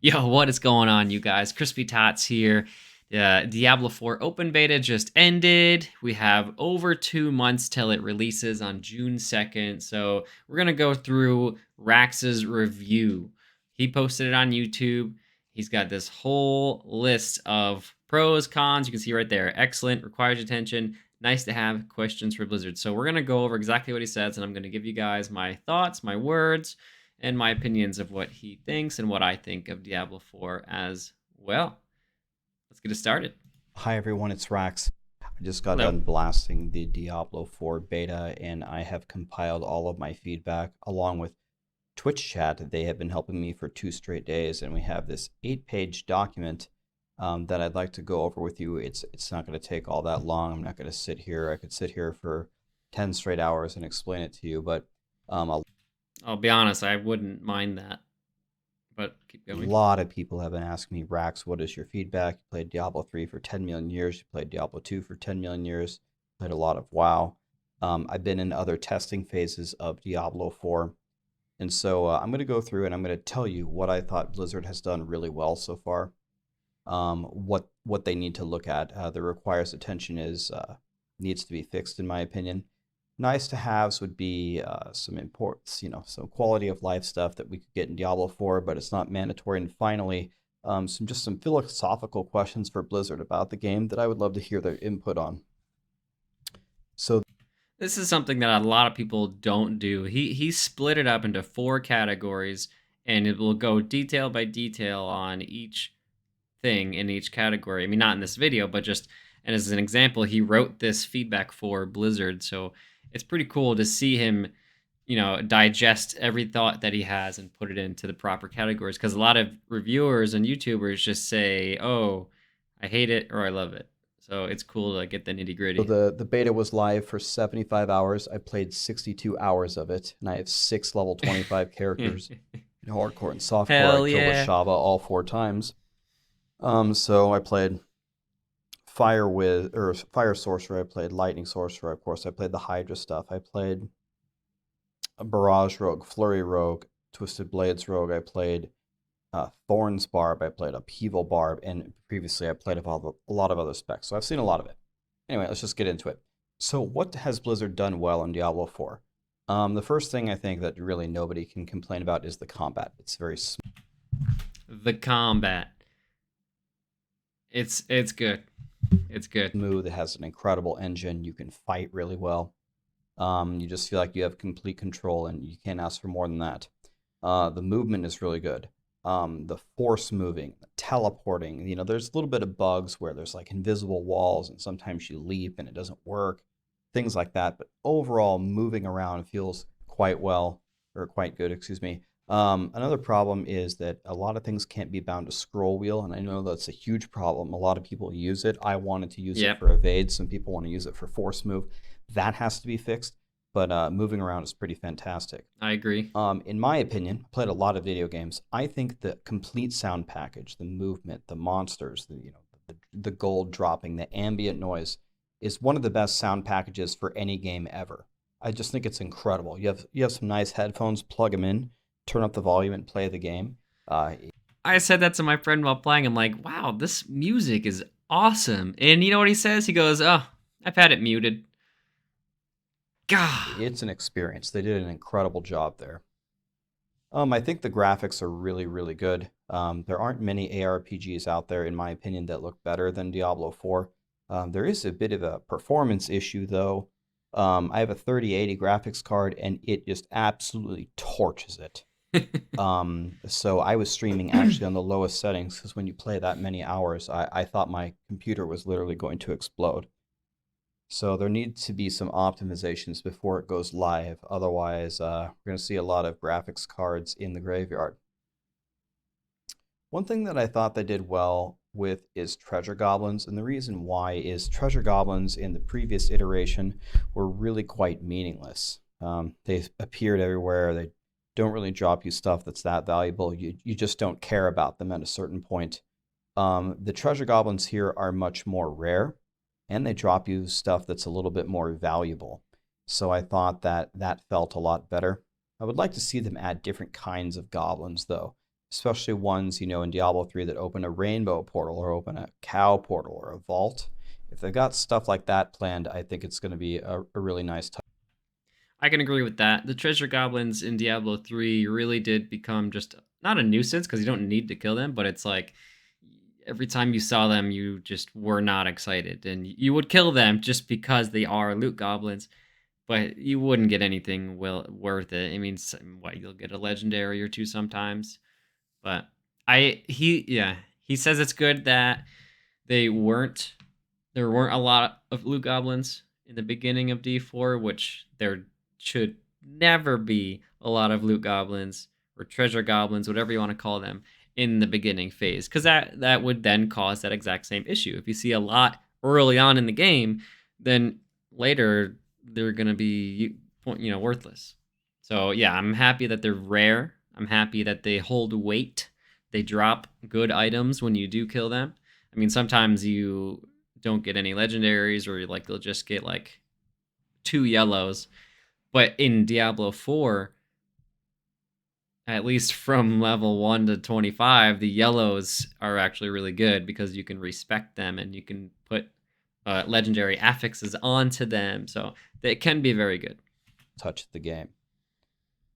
Yo, what is going on, you guys? Crispy Tots here. Diablo 4 open beta just ended. We have over 2 months till it releases on June 2nd. So we're going to go through Rax's review. He posted it on YouTube. He's got this whole list of pros, cons. You can see right there. Excellent, requires attention, nice to have, questions for Blizzard. So we're going to go over exactly what he says, and I'm going to give you guys my thoughts, my words, and my opinions of what he thinks and what I think of Diablo 4 as well. Let's get it started. Hi everyone, it's Rax. I just got Hello. done blasting the Diablo 4 beta and I have compiled all of my feedback along with Twitch chat. They have been helping me for 2 straight days and we have this 8-page document that I'd like to go over with you. It's not going to take all that long. I'm not going to sit here. I could sit here for 10 straight hours and explain it to you, but I'll be honest, I wouldn't mind that, but keep a going. lot of people have been asking me, Rax, what is your feedback? You played Diablo 3 for 10 million years. You played Diablo 2 for 10 million years. Played a lot of WoW. I've been in other testing phases of Diablo 4. And so I'm going to go through and I'm going to tell you what I thought Blizzard has done really well so far. What they need to look at that requires attention is needs to be fixed, in my opinion. Nice to haves would be some imports, some quality of life stuff that we could get in Diablo 4, but it's not mandatory. And finally, some philosophical questions for Blizzard about the game that I would love to hear their input on. So This is something that a lot of people don't do. He split it up into 4 categories, and it will go detail by detail on each thing in each category. I mean, not in this video, but just, and as an example, he wrote this feedback for Blizzard. So it's pretty cool to see him, digest every thought that he has and put it into the proper categories. Because a lot of reviewers and YouTubers just say, "Oh, I hate it" or "I love it." So it's cool to get the nitty gritty. the beta was live for 75 hours. I played 62 hours of it, and I have 6 level 25 characters in hardcore and softcore. I Hell killed a yeah! Shaba all 4 times. So I played Fire Sorcerer. I played Lightning Sorcerer. Of course, I played the Hydra stuff. I played a Barrage Rogue, Flurry Rogue, Twisted Blades Rogue. I played Thorns Barb. I played Upheaval Barb, and previously I played a lot of other specs. So I've seen a lot of it. Anyway, let's just get into it. So what has Blizzard done well in Diablo 4? The first thing I think that really nobody can complain about is the combat. It's very The combat. It's good. It's good. smooth. It has an incredible engine. You can fight really well. You just feel like you have complete control, and you can't ask for more than that. The movement is really good. The force moving, the teleporting. There's a little bit of bugs where there's like invisible walls, and sometimes you leap and it doesn't work, things like that. But overall, moving around feels quite well, or quite good, excuse me. Another problem is that a lot of things can't be bound to scroll wheel, and I know that's a huge problem. A lot of people use it. I wanted to use it Yep. for evade. Some people want to use it for force move. That has to be fixed, but moving around is pretty fantastic. I agree. In my opinion, played a lot of video games. I think the complete sound package, the movement, the monsters, the gold dropping, the ambient noise, is one of the best sound packages for any game ever. I just think it's incredible. You have some nice headphones, plug them in, turn up the volume, and play the game. Uh, I said that to my friend while playing. I'm like, wow, this music is awesome. And you know what he says? He goes, "Oh, I've had it muted." God. it's an experience. They did an incredible job there. I think the graphics are really, really good. There aren't many ARPGs out there, in my opinion, that look better than Diablo 4. There is a bit of a performance issue, though. I have a 3080 graphics card, and it just absolutely torches it. So I was streaming actually on the lowest settings because when you play that many hours, I thought my computer was literally going to explode. So there needs to be some optimizations before it goes live. Otherwise, we're going to see a lot of graphics cards in the graveyard. One thing that I thought they did well with is treasure goblins, and the reason why is treasure goblins in the previous iteration were really quite meaningless. They appeared everywhere. They don't really drop you stuff that's that valuable. You just don't care about them at a certain point. The treasure goblins here are much more rare, and they drop you stuff that's a little bit more valuable. So I thought that felt a lot better. I would like to see them add different kinds of goblins, though. especially ones, in Diablo 3 that open a rainbow portal or open a cow portal or a vault. If they've got stuff like that planned, I think it's going to be a really nice touch. I can agree with that. The treasure goblins in Diablo 3 really did become just not a nuisance because you don't need to kill them, but it's like every time you saw them, you just were not excited. And you would kill them just because they are loot goblins, but you wouldn't get anything worth it. I mean, what, you'll get a legendary or two sometimes. But he says it's good that they weren't there weren't a lot of loot goblins in the beginning of D4, which there should never be a lot of loot goblins or treasure goblins, whatever you want to call them, in the beginning phase, because that would then cause that exact same issue. If you see a lot early on in the game, then later they're gonna be worthless. So yeah, I'm happy that they're rare. I'm happy that they hold weight. They drop good items when you do kill them. I mean, sometimes you don't get any legendaries, or like you'll just get like 2 yellows. But in Diablo 4, at least from level 1 to 25, the yellows are actually really good because you can respect them and you can put legendary affixes onto them. So they can be very good. Touch the game.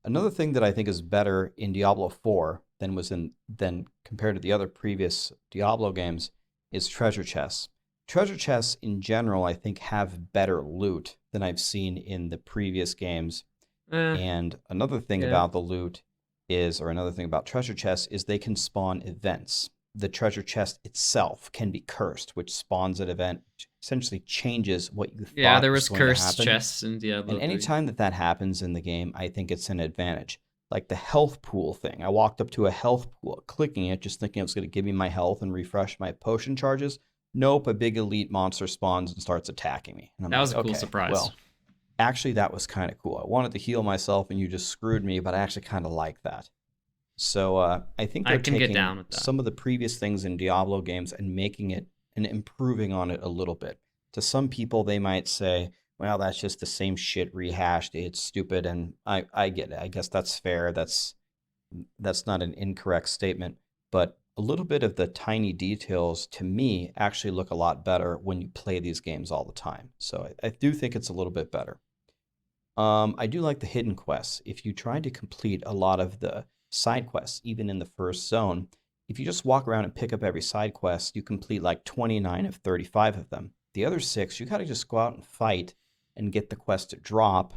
Another thing that I think is better in Diablo 4 than compared to the other previous Diablo games is treasure chests. Treasure chests in general, I think, have better loot than I've seen in the previous games. And another thing about the loot or another thing about treasure chests is they can spawn events. The treasure chest itself can be cursed, which spawns an event, which essentially changes what you thought was going to happen. Yeah, there was cursed chests in Diablo 3. And anytime that happens in the game, I think it's an advantage. Like the health pool thing. I walked up to a health pool, clicking it, just thinking it was going to give me my health and refresh my potion charges. Nope, a big elite monster spawns and starts attacking me. And that was a cool surprise. Well, actually, that was kind of cool. I wanted to heal myself, and you just screwed me, but I actually kind of like that. So I think they're taking some of the previous things in Diablo games and making it and improving on it a little bit. To some people, they might say, well, that's just the same shit rehashed. It's stupid, and I get it. I guess that's fair. That's not an incorrect statement, but a little bit of the tiny details to me actually look a lot better when you play these games all the time. So I do think it's a little bit better. I do like the hidden quests. If you try to complete a lot of the side quests, even in the first zone, if you just walk around and pick up every side quest, you complete like 29 of 35 of them. The other 6, you got to just go out and fight and get the quest to drop,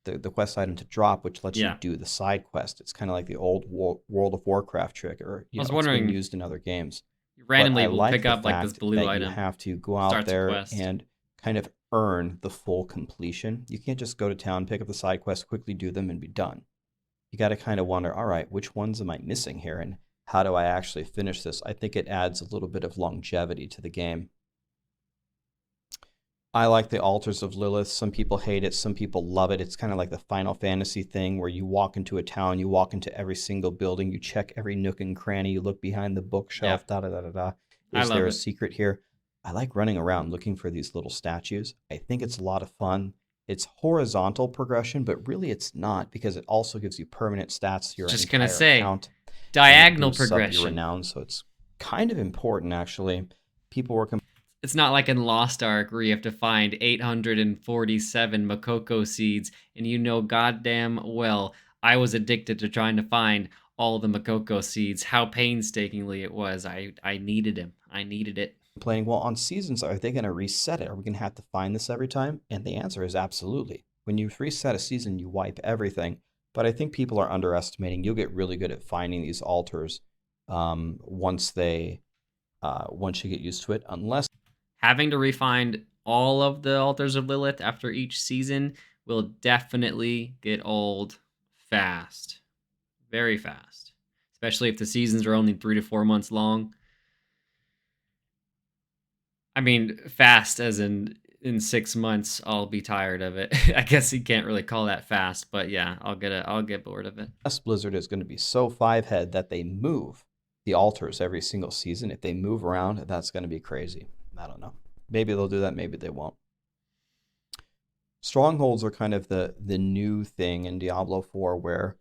the quest item to drop, which lets you do the side quest. It's kind of like the old World of Warcraft trick, or I was wondering, it's been used in other games. You randomly will pick up like this blue item. You have to go out there and kind of earn the full completion. You can't just go to town, pick up the side quests, quickly do them, and be done. You got to kind of wonder, all right, which ones am I missing here, and how do I actually finish this? I think it adds a little bit of longevity to the game. I like the Altars of Lilith. Some people hate it. Some people love it. It's kind of like the Final Fantasy thing where you walk into a town, you walk into every single building, you check every nook and cranny, you look behind the bookshelf, da-da-da-da-da. Is there a secret here? I like running around looking for these little statues. I think it's a lot of fun. It's horizontal progression, but really it's not, because it also gives you permanent stats to your entire account. Diagonal progression. Your renown, so it's kind of important, actually. People were It's not like in Lost Ark where you have to find 847 Makoko seeds, and you know goddamn well I was addicted to trying to find all the Makoko seeds, how painstakingly it was. I needed him. I needed it. Playing, well, on seasons, are they going to reset it? Are we going to have to find this every time? And the answer is absolutely. When you reset a season, you wipe everything. But I think people are underestimating. You'll get really good at finding these altars once you get used to it, unless having to refind all of the Altars of Lilith after each season will definitely get old fast. Very fast. Especially if the seasons are only 3 to 4 months long. I mean, fast as in 6 months, I'll be tired of it. I guess you can't really call that fast, but yeah, I'll get bored of it. Blizzard is going to be so 5-head that they move the altars every single season. If they move around, that's going to be crazy. I don't know. Maybe they'll do that. Maybe they won't. Strongholds are kind of the new thing in Diablo 4, where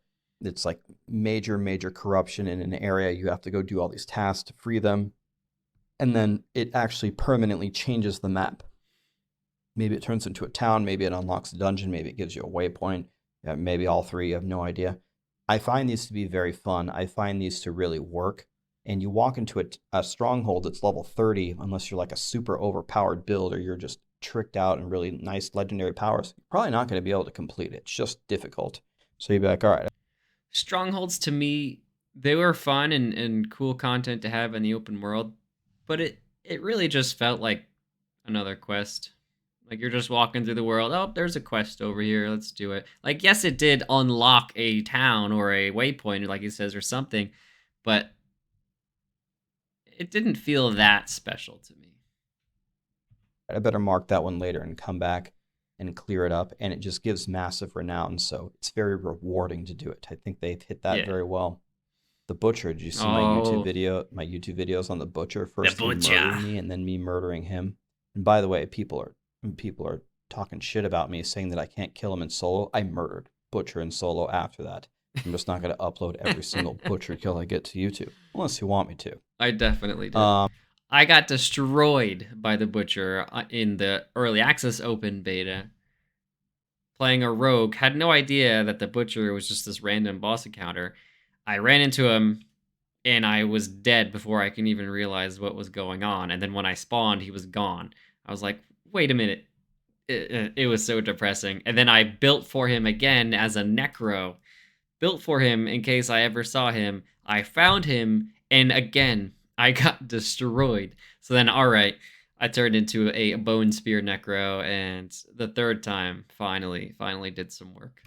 It's like major corruption in an area. You have to go do all these tasks to free them, and then it actually permanently changes the map. Maybe it turns into a town, maybe it unlocks a dungeon, maybe it gives you a waypoint, maybe all three, you have no idea. I find these to be very fun. I find these to really work. And you walk into a stronghold that's level 30, unless you're like a super overpowered build or you're just tricked out and really nice legendary powers, you're probably not going to be able to complete it. It's just difficult. So you'd be like, all right. Strongholds to me, they were fun and cool content to have in the open world, but it really just felt like another quest. Like you're just walking through the world. Oh, there's a quest over here. Let's do it. Like, yes, it did unlock a town or a waypoint, like he says, or something, but it didn't feel that special to me. I better mark that one later and come back and clear it up. And it just gives massive renown. So it's very rewarding to do it. I think they've hit that Yeah. very well. The Butcher, did you see my YouTube videos on the Butcher? First him murdering me and then me murdering him. And by the way, people are talking shit about me, saying that I can't kill him in solo. I murdered Butcher in solo after that. I'm just not going to upload every single Butcher kill I get to YouTube, unless you want me to. I definitely did. I got destroyed by the Butcher in the early access open beta. Playing a rogue, had no idea that the Butcher was just this random boss encounter. I ran into him, and I was dead before I can even realize what was going on. And then when I spawned, he was gone. I was like, wait a minute. It was so depressing. And then I built for him again as a Necro. Built for him in case I ever saw him. I found him, and again, I got destroyed. So then, all right, I turned into a Bone Spear Necro, and the third time, finally did some work.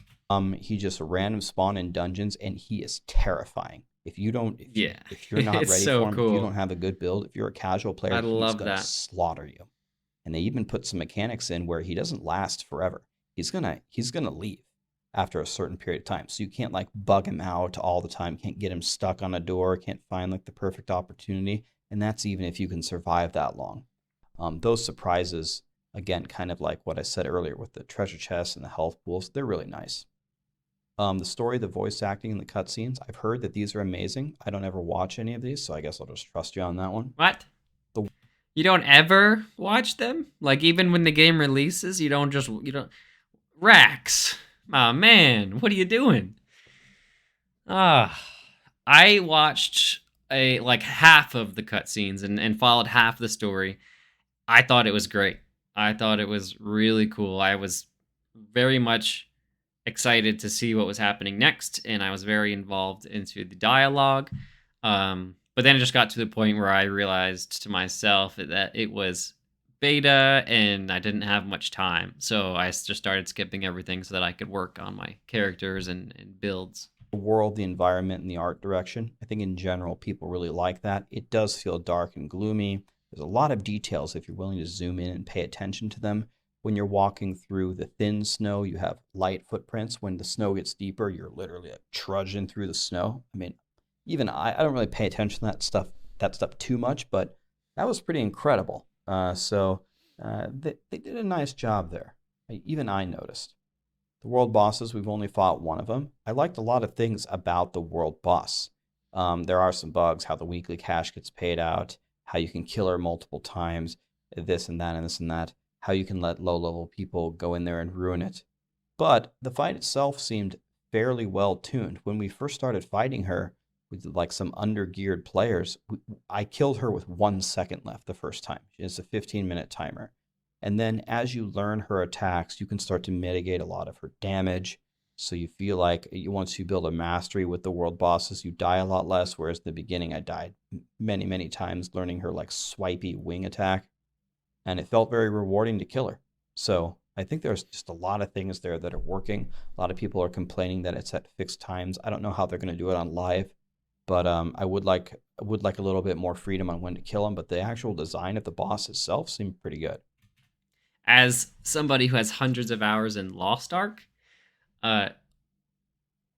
He just random spawn in dungeons, and he is terrifying. If you're not ready so for him, cool. if you don't have a good build, if you're a casual player, I he's love gonna that. slaughter you. And they even put some mechanics in where he doesn't last forever. He's gonna leave after a certain period of time. So you can't like bug him out all the time. Can't get him stuck on a door. Can't find like the perfect opportunity. And that's even if you can survive that long. Those surprises, again, kind of like what I said earlier with the treasure chests and the health pools, they're really nice. The story, the voice acting, and the cutscenes, I've heard that these are amazing. I don't ever watch any of these, so I guess I'll just trust you on that one. What? You don't ever watch them? Like, even when the game releases, you don't. Rax! Oh, man, what are you doing? I watched half of the cutscenes and followed half the story. I thought it was great. I thought it was really cool. I was very much excited to see what was happening next, and I was very involved into the dialogue. But then it just got to the point where I realized to myself that it was beta and I didn't have much time. So I just started skipping everything so that I could work on my characters and builds. The world, the environment, and the art direction. I think in general, people really like that. It does feel dark and gloomy. There's a lot of details if you're willing to zoom in and pay attention to them. When you're walking through the thin snow, you have light footprints. When the snow gets deeper, you're literally like trudging through the snow. I mean, even I don't really pay attention to that stuff too much, but that was pretty incredible. They did a nice job there. Even I noticed. The world bosses, we've only fought one of them. I liked a lot of things about the world boss. There are some bugs, how the weekly cash gets paid out, how you can kill her multiple times, this and that and this and that, how you can let low-level people go in there and ruin it. But the fight itself seemed fairly well tuned. When we first started fighting her with like some undergeared players, I killed her with 1 second left the first time. It's a 15-minute timer. And then as you learn her attacks, you can start to mitigate a lot of her damage. So you feel like once you build a mastery with the world bosses, you die a lot less. Whereas in the beginning, I died many times learning her like swipey wing attack. And it felt very rewarding to kill her. So I think there's just a lot of things there that are working. A lot of people are complaining that it's at fixed times. I don't know how they're going to do it on live, but I would like a little bit more freedom on when to kill them. But the actual design of the boss itself seemed pretty good. As somebody who has hundreds of hours in Lost Ark,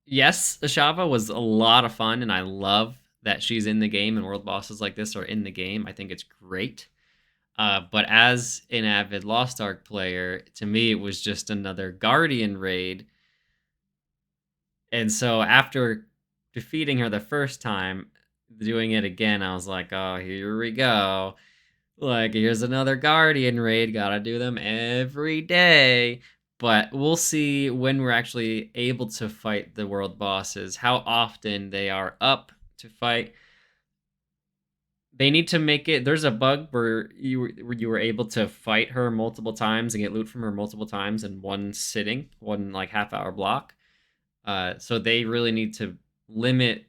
yes, Ashava was a lot of fun, and I love that she's in the game and world bosses like this are in the game. I think it's great. But as an avid Lost Ark player, to me, it was just another Guardian raid. And so after defeating her the first time, doing it again, I was like, oh, here we go. Like, here's another Guardian raid. Gotta do them every day. But we'll see when we're actually able to fight the world bosses, how often they are up to fight. They need to make it. There's a bug where you were able to fight her multiple times and get loot from her multiple times in one sitting, one like half-hour block. So they really need to limit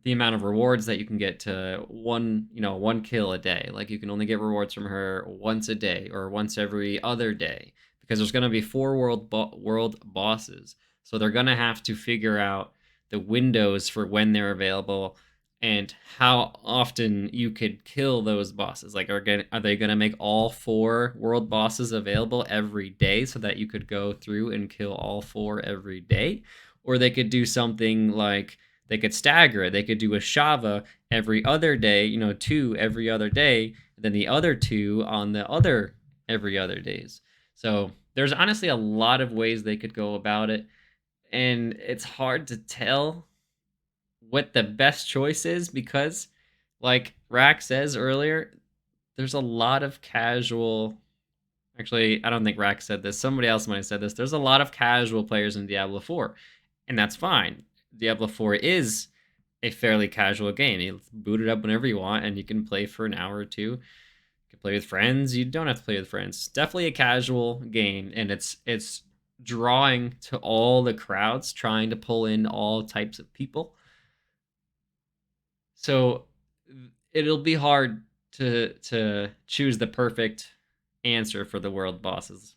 the amount of rewards that you can get to one kill a day. Like you can only get rewards from her once a day or once every other day because there's going to be four world bosses. So they're going to have to figure out the windows for when they're available and how often you could kill those bosses. Like are they going to make all four world bosses available every day so that you could go through and kill all four every day? Or they could do something like they could stagger it. They could do a Shava every other day, two every other day, and then the other two on the other every other days. So there's honestly a lot of ways they could go about it. And it's hard to tell what the best choice is because, like Rax says earlier, there's a lot of casual. Actually, I don't think Rax said this. Somebody else might have said this. There's a lot of casual players in Diablo 4, and that's fine. Diablo 4 is a fairly casual game. You boot it up whenever you want, and you can play for an hour or two. You can play with friends. You don't have to play with friends. Definitely a casual game, and it's drawing to all the crowds, trying to pull in all types of people. So it'll be hard to choose the perfect answer for the world bosses.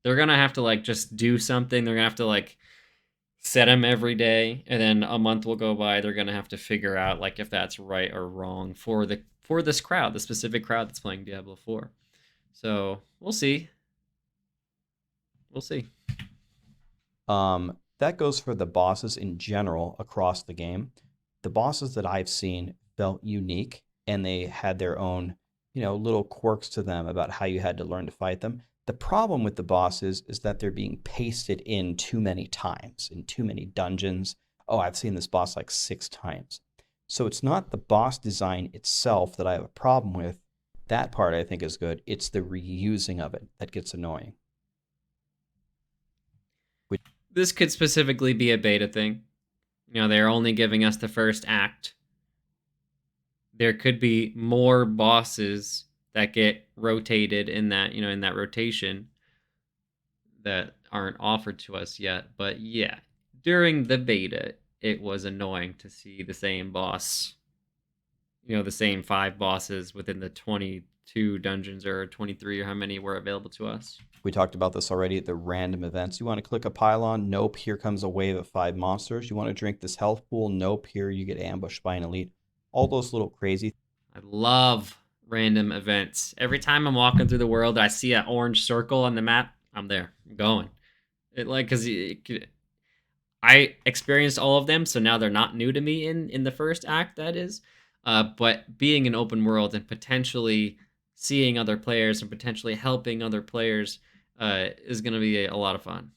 They're gonna have to like just do something. They're gonna have to like set them every day, and then a month will go by. They're gonna have to figure out like if that's right or wrong for this crowd, the specific crowd that's playing Diablo 4. So we'll see. We'll see. That goes for the bosses in general across the game. The bosses that I've seen felt unique and they had their own, little quirks to them about how you had to learn to fight them. The problem with the bosses is that they're being pasted in too many times, in too many dungeons. Oh, I've seen this boss like 6 times. So it's not the boss design itself that I have a problem with. That part I think is good. It's the reusing of it that gets annoying. Which This could specifically be a beta thing. They're only giving us the first act. There could be more bosses that get rotated in that rotation that aren't offered to us yet. But yeah, during the beta, it was annoying to see the same boss, the same 5 bosses within the 22 dungeons or 23 or how many were available to us. we talked about this already, the random events. You want to click a pylon? Nope, here comes a wave of 5 monsters. You want to drink this health pool? Nope, here you get ambushed by an elite. All those little crazy. I love random events. Every time I'm walking through the world, I see an orange circle on the map. I'm there. I'm going. Because I experienced all of them, so now they're not new to me in the first act. That is, but being an open world and potentially seeing other players and potentially helping other players is going to be a lot of fun.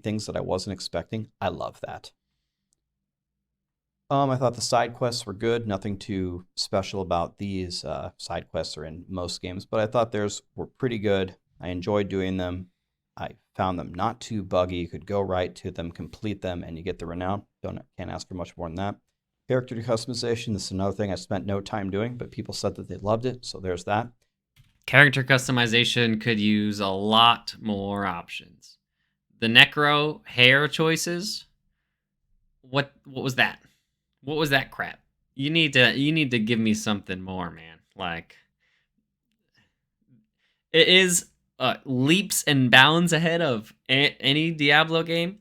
Things that I wasn't expecting. I love that. I thought the side quests were good. Nothing too special about these. Side quests are in most games, but I thought theirs were pretty good. I enjoyed doing them. I found them not too buggy. You could go right to them, complete them, and you get the renown. Can't ask for much more than that. Character customization. This is another thing I spent no time doing, but people said that they loved it, so there's that. Character customization could use a lot more options. The Necro hair choices. What was that? What was that crap? You need to give me something more, man. Like it is leaps and bounds ahead of any Diablo game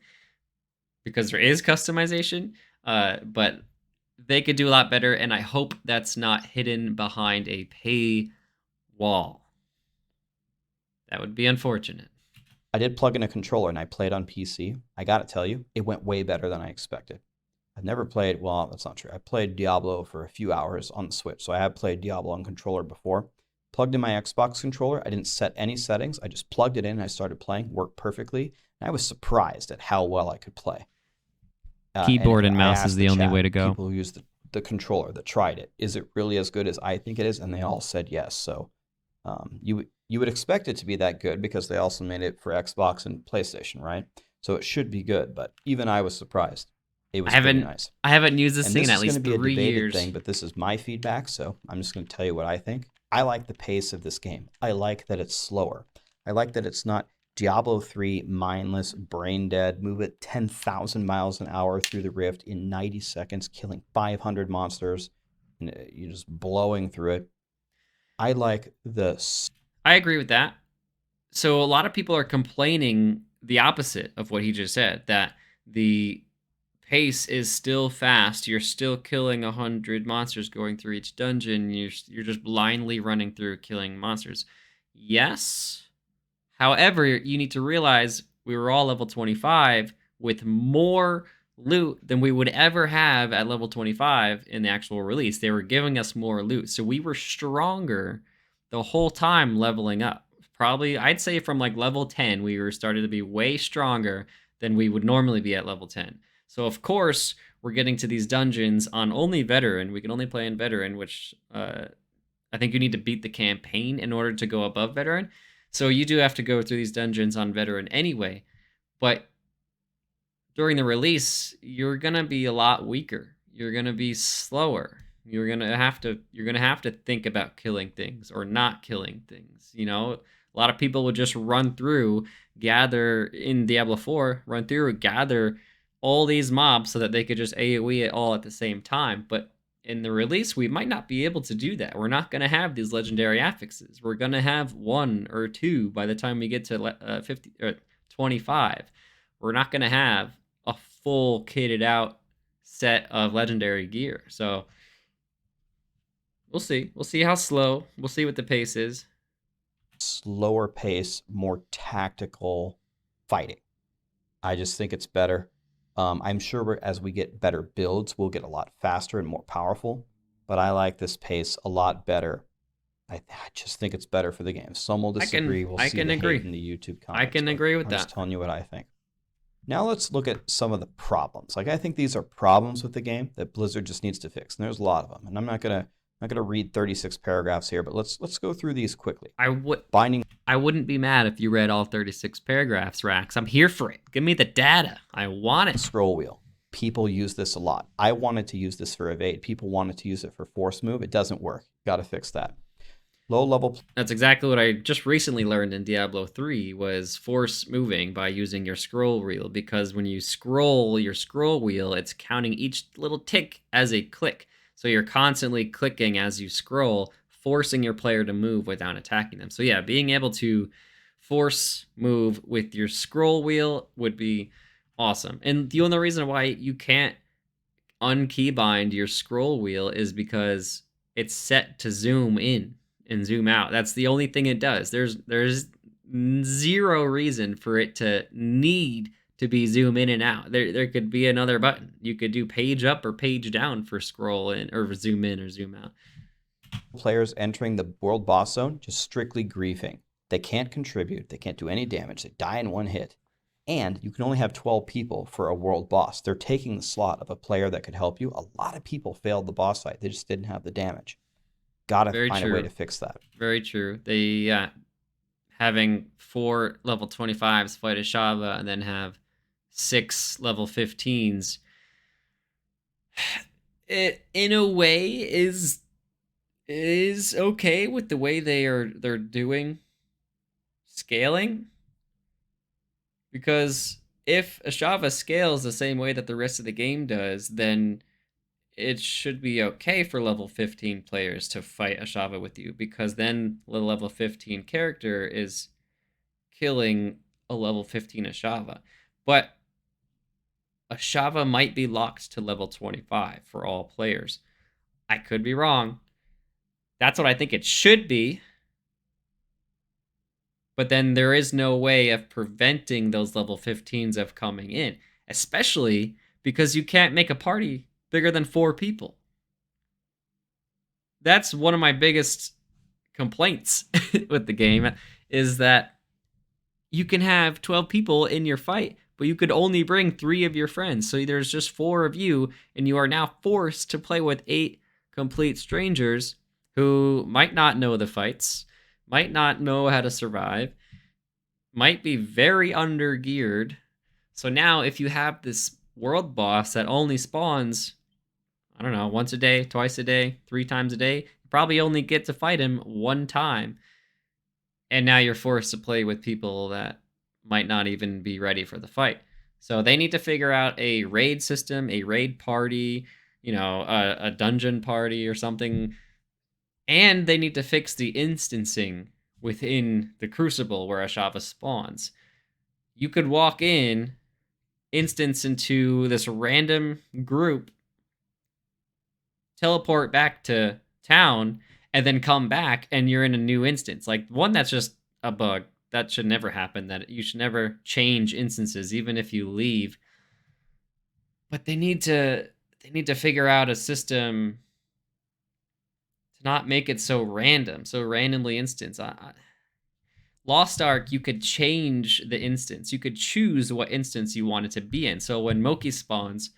because there is customization, but they could do a lot better, and I hope that's not hidden behind a pay wall. That would be unfortunate. I did plug in a controller and I played on PC. I gotta tell you, it went way better than I expected. I've never played, well, that's not true. I played Diablo for a few hours on the Switch, so I have played Diablo on controller before. Plugged in my Xbox controller. I didn't set any settings. I just plugged it in and I started playing. Worked perfectly. And I was surprised at how well I could play. Keyboard and I mouse is asked the the only way chat, to go. people who use the controller that tried it, is it really as good as I think it is? And they all said yes. So you would expect it to be that good because they also made it for Xbox and PlayStation, right? So it should be good. But even I was surprised. It I was pretty haven't nice. I haven't used this And thing in this at is going to least be a three debated years. thing, but this is my feedback, so I'm just going to tell you what I think. I like the pace of this game. I like that it's slower. I like that it's not Diablo 3 mindless, brain dead, move at 10,000 miles an hour through the rift in 90 seconds, killing 500 monsters, and you're just blowing through it. I like the I agree with that. So a lot of people are complaining the opposite of what he just said, that the pace is still fast. You're still killing 100 monsters going through each dungeon. You're just blindly running through killing monsters. Yes. However, you need to realize we were all level 25 with more loot than we would ever have at level 25 in the actual release. They were giving us more loot. So we were stronger the whole time leveling up. Probably, I'd say from like level 10, we were started to be way stronger than we would normally be at level 10. So, of course, we're getting to these dungeons on only veteran. We can only play in veteran, which I think you need to beat the campaign in order to go above veteran. So you do have to go through these dungeons on veteran anyway. But during the release, you're gonna be a lot weaker. You're gonna be slower. You're gonna have to think about killing things or not killing things. You know, a lot of people would just run through, gather in Diablo 4, run through, gather all these mobs so that they could just AoE it all at the same time. But in the release, we might not be able to do that. We're not going to have these legendary affixes. We're going to have one or two by the time we get to 50 or 25. We're not going to have a full kitted out set of legendary gear. So we'll see. We'll see how slow. We'll see what the pace is. slower pace, more tactical fighting. I just think it's better. I'm sure as we get better builds, we'll get a lot faster and more powerful. But I like this pace a lot better. I just think it's better for the game. Some will I disagree. can We'll I see can the hate agree. in the YouTube I comments, can but agree with I'm just that. telling you what I think. Now let's look at some of the problems. Like I think these are problems with the game that Blizzard just needs to fix, and there's a lot of them. And I'm not gonna read 36 paragraphs here, but let's go through these quickly. I would Binding I wouldn't be mad if you read all 36 paragraphs, Rax. I'm here for it. Give me the data. I want it. scroll wheel. People use this a lot. I wanted to use this for evade. People wanted to use it for force move. It doesn't work. Got to fix that. Low level. That's exactly what I just recently learned in Diablo 3 was force moving by using your scroll wheel, because when you scroll your scroll wheel, it's counting each little tick as a click. So you're constantly clicking as you scroll, forcing your player to move without attacking them. So yeah, being able to force move with your scroll wheel would be awesome. And the only reason why you can't unkeybind your scroll wheel is because it's set to zoom in and zoom out. That's the only thing it does. There's zero reason for it to need to be zoom in and out. There could be another button. You could do page up or page down for scroll in or zoom in or zoom out. Players entering the world boss zone just strictly griefing. They can't contribute. They can't do any damage. They die in one hit. And you can only have 12 people for a world boss. They're taking the slot of a player that could help you. A lot of people failed the boss fight. They just didn't have the damage. Gotta Very find a way true. to fix that. Very true. They having 4 level 25s fight a Shava and then have 6 level 15s. It in a way is okay with the way they're doing scaling, because if Ashava scales the same way that the rest of the game does, then it should be okay for level 15 players to fight Ashava with you, because then the level 15 character is killing a level 15 Ashava. But Ashava might be locked to level 25 for all players. I could be wrong. That's what I think it should be. But then there is no way of preventing those level 15s of coming in, especially because you can't make a party bigger than 4 people. That's one of my biggest complaints with the game, is that you can have 12 people in your fight, but you could only bring 3 of your friends. So there's just 4 of you, and you are now forced to play with 8 complete strangers who might not know the fights, might not know how to survive, might be very undergeared. So now if you have this world boss that only spawns, I don't know, once a day, twice a day, 3 times a day, you probably only get to fight him 1 time. And now you're forced to play with people that might not even be ready for the fight. So they need to figure out a raid system, a raid party, a dungeon party or something. And they need to fix the instancing within the Crucible where Ashava spawns. You could walk in, instance into this random group, teleport back to town, and then come back and you're in a new instance. Like, one, that's just a bug. That should never happen. That you should never change instances, even if you leave. But they need to figure out a system to not make it so random, so randomly instanced. Lost Ark, you could change the instance. You could choose what instance you wanted to be in. So when Moki spawns,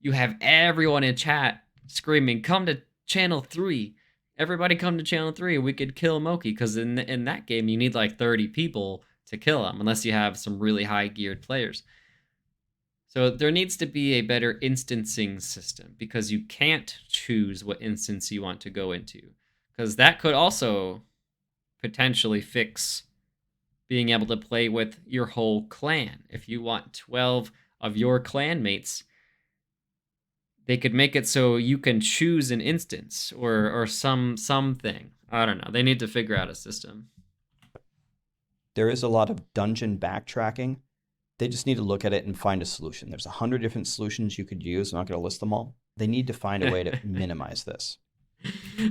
you have everyone in chat screaming, "Come to channel 3. Everybody come to channel 3. We could kill Moki." Because in that game, you need like 30 people to kill him, unless you have some really high-geared players. So there needs to be a better instancing system, because you can't choose what instance you want to go into. Because that could also potentially fix being able to play with your whole clan. If you want 12 of your clanmates, they could make it so you can choose an instance or something. I don't know. They need to figure out a system. There is a lot of dungeon backtracking. They just need to look at it and find a solution. There's 100 different solutions you could use. I'm not going to list them all. They need to find a way to minimize this.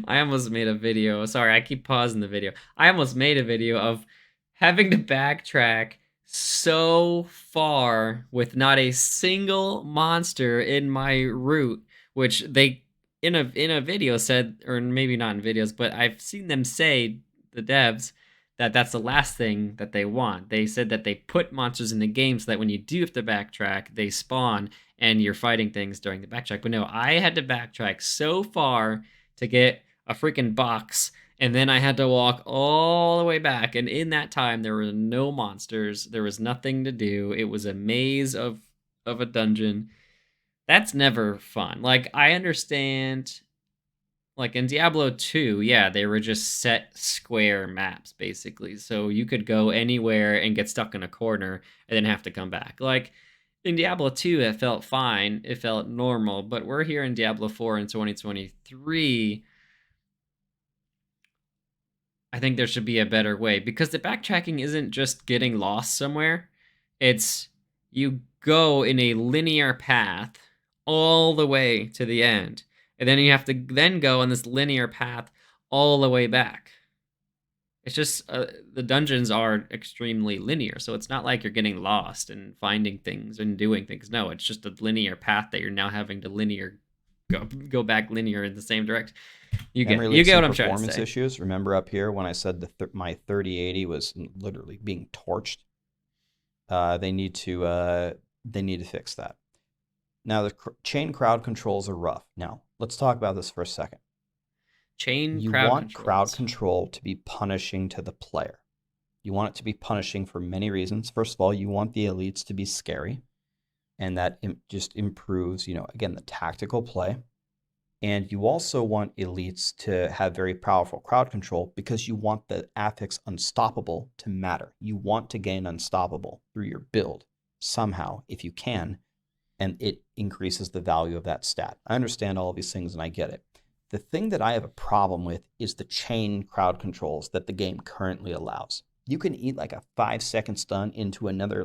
I almost made a video. Sorry, I keep pausing the video. I almost made a video of having to backtrack so far with not a single monster in my route, which they in a video said, or maybe not in videos, but I've seen them say, the devs, that that's the last thing that they want. They said that they put monsters in the game so that when you do have to backtrack, they spawn and you're fighting things during the backtrack. But no, I had to backtrack so far to get a freaking box, and then I had to walk all the way back, and in that time there were no monsters, there was nothing to do. It was a maze of a dungeon. That's never fun. Like, I understand, like in Diablo 2, yeah, they were just set square maps basically, so you could go anywhere and get stuck in a corner and then have to come back. Like in Diablo 2, it felt fine, it felt normal, but we're here in Diablo 4 in 2023. I think there should be a better way, because the backtracking isn't just getting lost somewhere. It's you go in a linear path all the way to the end, and then you have to then go on this linear path all the way back. It's just the dungeons are extremely linear, so it's not like you're getting lost and finding things and doing things. No, it's just a linear path that you're now having to go back linear in the same direction. You get what I'm trying to say. Performance issues. Remember up here when I said my 3080 was literally being torched? They need to fix that. Now the chain crowd controls are rough. Now let's talk about this for a second. You want crowd control to be punishing to the player. You want it to be punishing for many reasons. First of all, you want the elites to be scary, and that just improves, again, the tactical play. And you also want elites to have very powerful crowd control, because you want the affix unstoppable to matter. You want to gain unstoppable through your build somehow, if you can, and it increases the value of that stat. I understand all of these things and I get it. The thing that I have a problem with is the chain crowd controls that the game currently allows. You can eat like a 5-second stun into another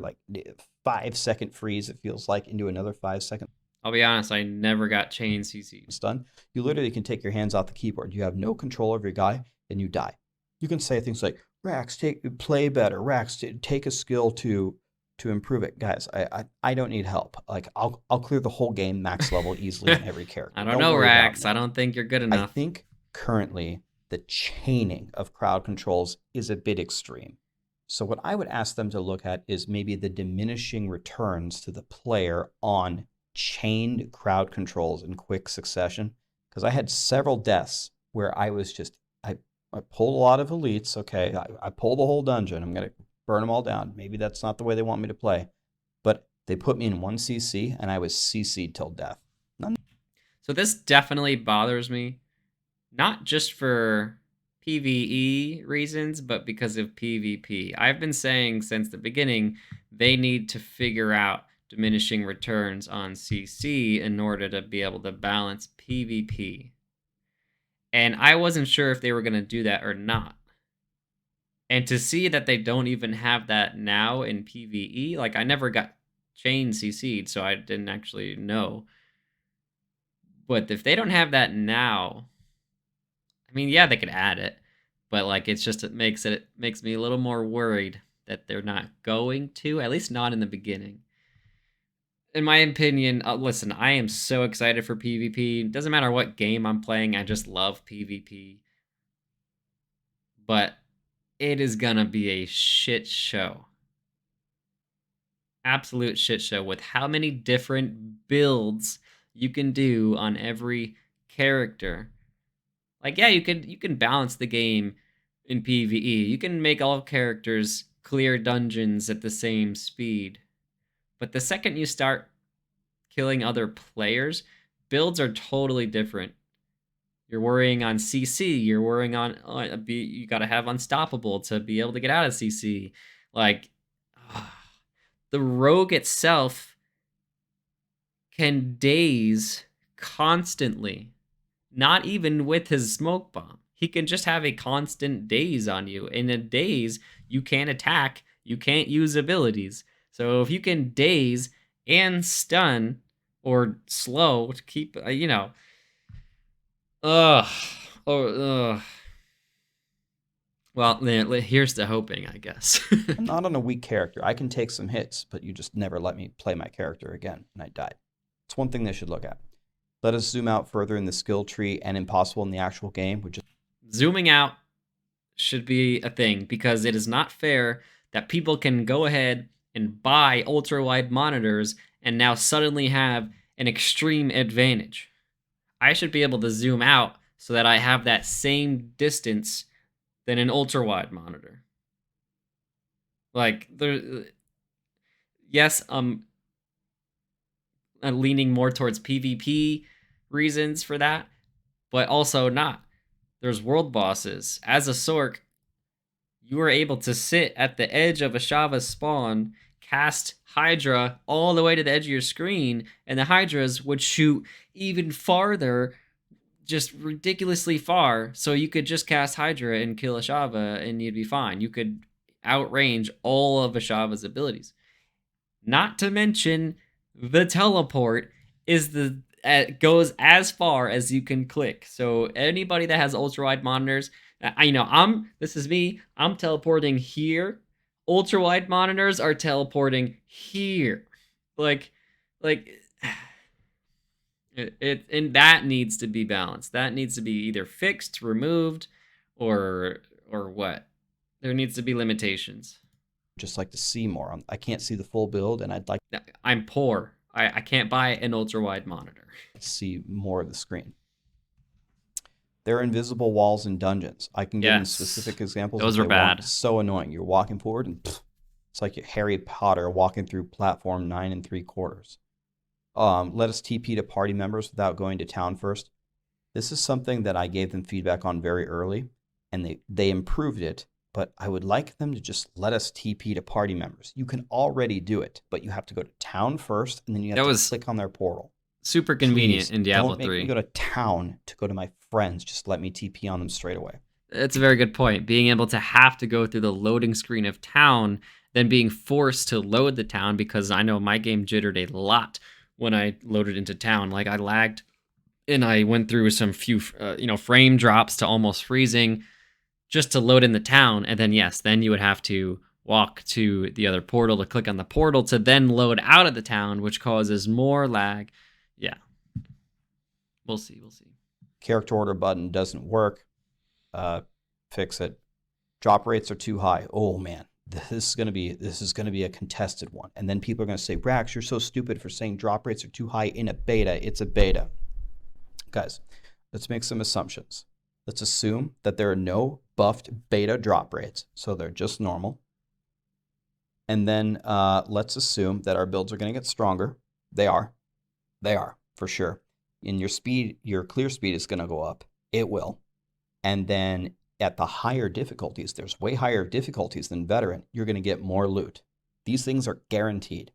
5-second freeze, it feels like, into another 5-second. I'll be honest, I never got chain CC. Stun. You literally can take your hands off the keyboard. You have no control over your guy, and you die. You can say things like, Rax, play better. Rax, take a skill to improve it. Guys, I don't need help. Like, I'll clear the whole game max level easily on every character. I don't know, Rax. I don't think you're good enough. I think currently the chaining of crowd controls is a bit extreme. So what I would ask them to look at is maybe the diminishing returns to the player on chained crowd controls in quick succession. Because I had several deaths where I pulled a lot of elites. Okay, I pulled the whole dungeon. I'm gonna burn them all down. Maybe that's not the way they want me to play, but they put me in one CC and I was CC'd till death. So this definitely bothers me, not just for PvE reasons, but because of PvP. I've been saying since the beginning they need to figure out diminishing returns on CC in order to be able to balance PvP. And I wasn't sure if they were going to do that or not. And to see that they don't even have that now in PvE, like I never got chain CC'd, so I didn't actually know. But if they don't have that now, I mean, yeah, they could add it, but like it makes me a little more worried that they're not going to, at least not in the beginning. In my opinion, listen, I am so excited for PvP. Doesn't matter what game I'm playing, I just love PvP. But it is gonna be a shit show. Absolute shit show with how many different builds you can do on every character. Like, yeah, you can balance the game in PvE. You can make all characters clear dungeons at the same speed. But the second you start killing other players, builds are totally different. You're worrying on CC. You're worrying on you got to have unstoppable to be able to get out of CC. Like the rogue itself can daze constantly, not even with his smoke bomb. He can just have a constant daze on you. In a daze, you can't attack, you can't use abilities. So if you can daze and stun or slow to keep, ugh, ugh. Well, here's the hoping, I guess. I'm not on a weak character. I can take some hits, but you just never let me play my character again, and I died. It's one thing they should look at. Let us zoom out further in the skill tree and impossible in the actual game, which is zooming out should be a thing because it is not fair that people can go ahead and buy ultra wide monitors and now suddenly have an extreme advantage. I should be able to zoom out so that I have that same distance than an ultra wide monitor. Like yes, I'm leaning more towards PvP reasons for that, but also not. There's world bosses. As a Sork, you are able to sit at the edge of a Shava's spawn, cast Hydra all the way to the edge of your screen, and the Hydras would shoot even farther, just ridiculously far. So you could just cast Hydra and kill a Shava, and you'd be fine. You could outrange all of a Shava's abilities. Not to mention, the teleport is goes as far as you can click. So anybody that has ultra wide monitors, this is me. I'm teleporting here. Ultra wide monitors are teleporting here. Like and that needs to be balanced. That needs to be either fixed, removed, or what. There needs to be limitations. just like to see more. I can't see the full build, and I'd like I'm poor. I can't buy an ultra wide monitor. to see more of the screen. There are invisible walls in dungeons. I can give them specific examples. Those are bad. So annoying. You're walking forward, and it's like Harry Potter walking through platform 9 3/4. Let us TP to party members without going to town first. This is something that I gave them feedback on very early, and they improved it. But I would like them to just let us TP to party members. You can already do it, but you have to go to town first, and then you have to click on their portal. Super convenient in Diablo 3. Don't make me go to town to go to my friends. Just let me TP on them straight away. That's a very good point. Being able to have to go through the loading screen of town, then being forced to load the town, because I know my game jittered a lot when I loaded into town. Like I lagged, and I went through some few frame drops to almost freezing just to load in the town. And then then you would have to walk to the other portal to click on the portal to then load out of the town, which causes more lag. Yeah, we'll see. Character order button doesn't work. Fix it. Drop rates are too high. Oh man, this is gonna be a contested one. And then people are gonna say, Rax, you're so stupid for saying drop rates are too high in a beta. It's a beta. Guys, let's make some assumptions. Let's assume that there are no buffed beta drop rates, so they're just normal. And then let's assume that our builds are going to get stronger. They are, for sure. And your clear speed is going to go up. It will. And then at the higher difficulties, there's way higher difficulties than veteran, you're going to get more loot. These things are guaranteed.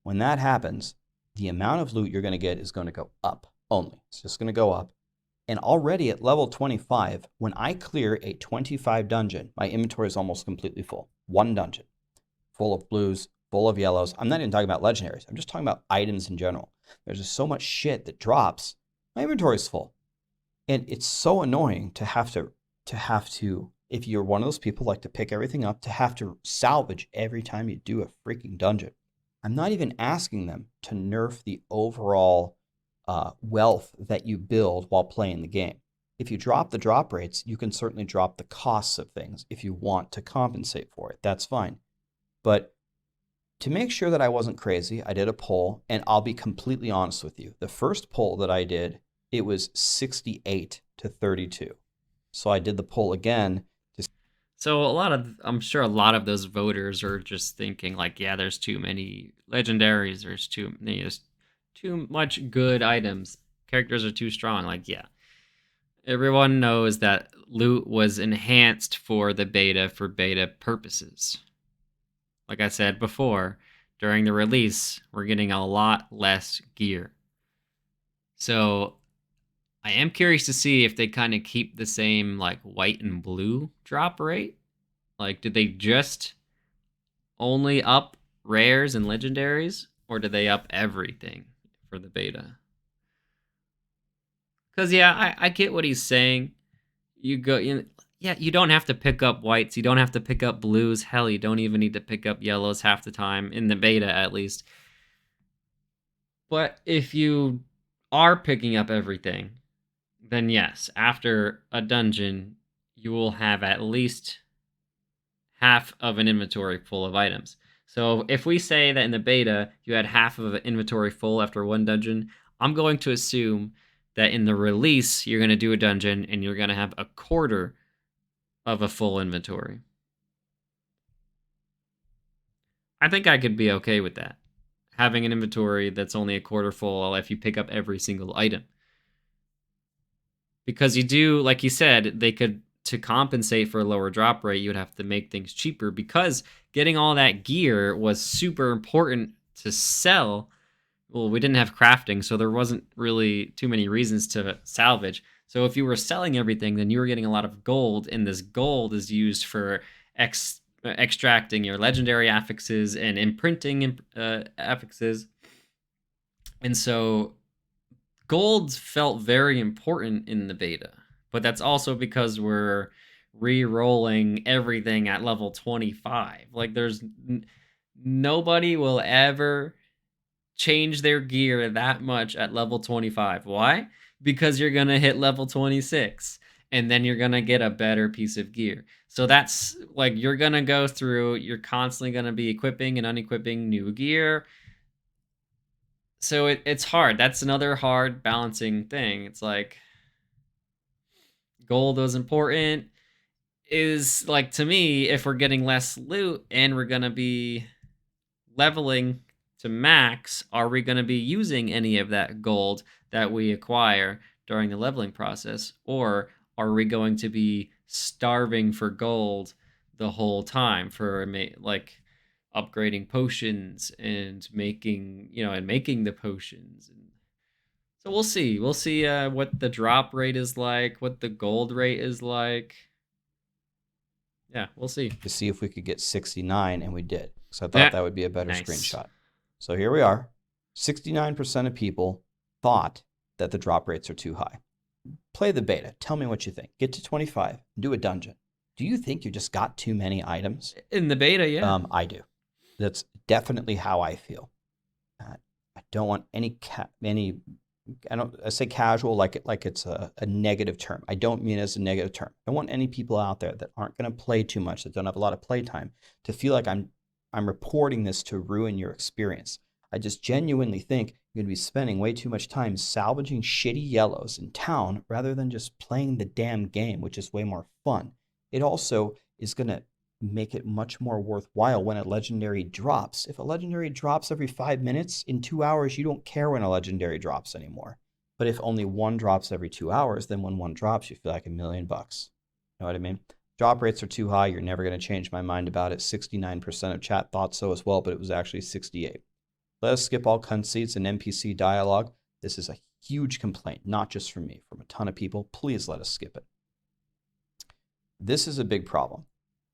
When that happens, the amount of loot you're going to get is going to go up only. It's just going to go up. And already at level 25, when I clear a 25 dungeon, my inventory is almost completely full. One dungeon, full of blues, full of yellows. I'm not even talking about legendaries. I'm just talking about items in general. There's just so much shit that drops. My inventory is full. And it's so annoying to have to, if you're one of those people like to pick everything up, to have to salvage every time you do a freaking dungeon. I'm not even asking them to nerf the overall wealth that you build while playing the game. If you drop the drop rates, you can certainly drop the costs of things if you want to compensate for it. That's fine. But to make sure that I wasn't crazy, I did a poll, and I'll be completely honest with you. The first poll that I did, it was 68 to 32. So I did the poll again. So I'm sure a lot of those voters are just thinking like, yeah, there's too many legendaries. There's too much good items. Characters are too strong. Like, yeah. Everyone knows that loot was enhanced for the beta for beta purposes. Like I said before, during the release, we're getting a lot less gear. So I am curious to see if they kind of keep the same like white and blue drop rate. Like, did they just only up rares and legendaries, or did they up everything for the beta? Because yeah, I get what he's saying. You don't have to pick up whites. You don't have to pick up blues. Hell, you don't even need to pick up yellows half the time in the beta, at least. But if you are picking up everything, then yes, after a dungeon, you will have at least half of an inventory full of items. So if we say that in the beta, you had half of an inventory full after one dungeon, I'm going to assume that in the release, you're going to do a dungeon and you're going to have a quarter of a full inventory. I think I could be okay with that. Having an inventory that's only a quarter full if you pick up every single item. Because you do, like you said, to compensate for a lower drop rate, you would have to make things cheaper because getting all that gear was super important to sell. Well, we didn't have crafting, so there wasn't really too many reasons to salvage. So if you were selling everything, then you were getting a lot of gold, and this gold is used for extracting your legendary affixes and imprinting affixes. And so gold felt very important in the beta, but that's also because we're re-rolling everything at level 25. Like, nobody will ever change their gear that much at level 25. Why? Because you're gonna hit level 26 and then you're gonna get a better piece of gear. So that's like, you're constantly gonna be equipping and unequipping new gear. So it's hard. That's another hard balancing thing. It's like, gold was important. Is like, to me, if we're getting less loot and we're gonna be leveling to max, are we going to be using any of that gold that we acquire during the leveling process? Or are we going to be starving for gold the whole time for like upgrading potions and making the potions? So we'll see. We'll see what the drop rate is like, what the gold rate is like. Yeah, we'll see. To see if we could get 69, and we did. So I thought that would be a better screenshot. So here we are. 69% of people thought that the drop rates are too high. Play the beta. Tell me what you think. Get to 25. Do a dungeon. Do you think you just got too many items? In the beta, yeah. I do. That's definitely how I feel. I don't want any I say casual like it's a negative term. I don't mean it as a negative term. I want any people out there that aren't going to play too much, that don't have a lot of playtime, to feel like I'm reporting this to ruin your experience. I just genuinely think you're going to be spending way too much time salvaging shitty yellows in town rather than just playing the damn game, which is way more fun. It also is going to make it much more worthwhile when a legendary drops. If a legendary drops every 5 minutes, in 2 hours, you don't care when a legendary drops anymore. But if only one drops every 2 hours, then when one drops, you feel like $1,000,000. Know what I mean? Drop rates are too high. You're never going to change my mind about it. 69% of chat thought so as well, but it was actually 68. Let us skip all conceits and NPC dialogue. This is a huge complaint, not just from me, from a ton of people. Please let us skip it. This is a big problem.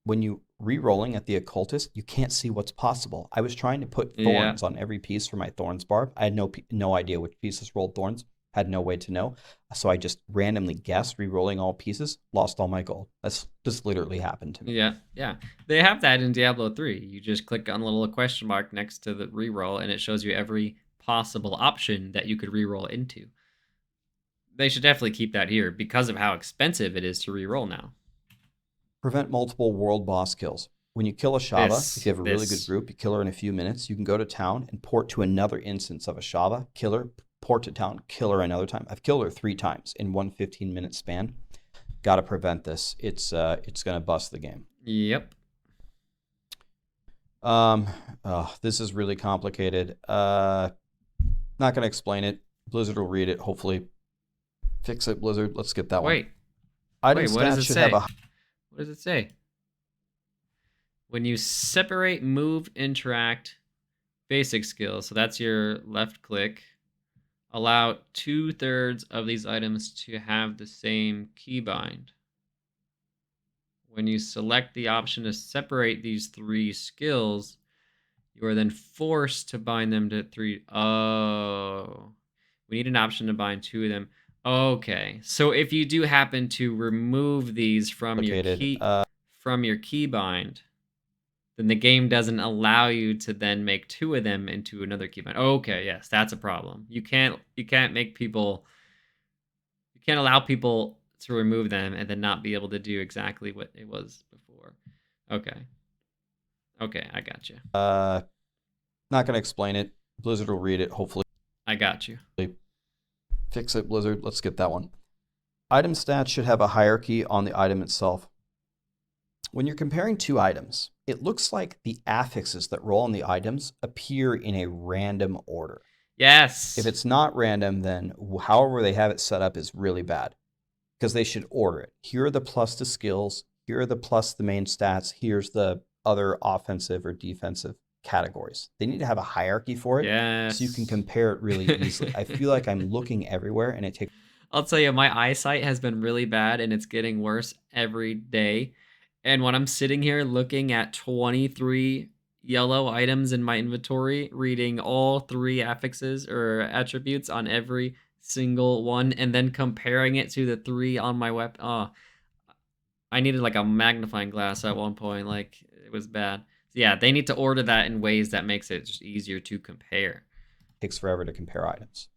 When you re-rolling at the occultist, you can't see what's possible. I was trying to put thorns on every piece for my thorns barb. I had no idea which pieces rolled thorns. Had no way to know. So I just randomly guessed, re-rolling all pieces, lost all my gold. That's just literally happened to me. Yeah. They have that in Diablo 3. You just click on the little question mark next to the re-roll, and it shows you every possible option that you could re-roll into. They should definitely keep that here because of how expensive it is to re-roll now. Prevent multiple world boss kills. When you kill a Shava, if you have a really good group, you kill her in a few minutes, you can go to town and port to another instance of a Shava, kill her, port to town, kill her another time. I've killed her 3 times in one 15-minute span. Got to prevent this. It's going to bust the game. Yep. This is really complicated. Not going to explain it. Blizzard will read it, hopefully. Fix it, Blizzard. Let's skip that one. Wait, what does it say? What does it say? When you separate, move, interact, basic skills, so that's your left click, allow 2/3 of these items to have the same keybind. When you select the option to separate these 3 skills, you are then forced to bind them to 3. Oh, we need an option to bind 2 of them. Okay, so if you do happen to remove these from your keybind, then the game doesn't allow you to then make 2 of them into another keybind. Okay, yes, that's a problem. You can't make people. You can't allow people to remove them and then not be able to do exactly what it was before. Okay, I got you. Not gonna explain it. Blizzard will read it, hopefully. I got you. Fix it, Blizzard. Let's skip that one. Item stats should have a hierarchy on the item itself. When you're comparing 2 items, it looks like the affixes that roll on the items appear in a random order. Yes. If it's not random, then however they have it set up is really bad, because they should order it. Here are the plus to skills. Here are the plus the main stats. Here's the other offensive or defensive categories. They need to have a hierarchy for it, so you can compare it really easily. I feel like I'm looking everywhere, and it takes... I'll tell you, my eyesight has been really bad, and it's getting worse every day. And when I'm sitting here looking at 23 yellow items in my inventory, reading all 3 affixes or attributes on every single one, and then comparing it to the 3 on my weapon, I needed like a magnifying glass at one point. Like, it was bad. So yeah, they need to order that in ways that makes it just easier to compare. Takes forever to compare items.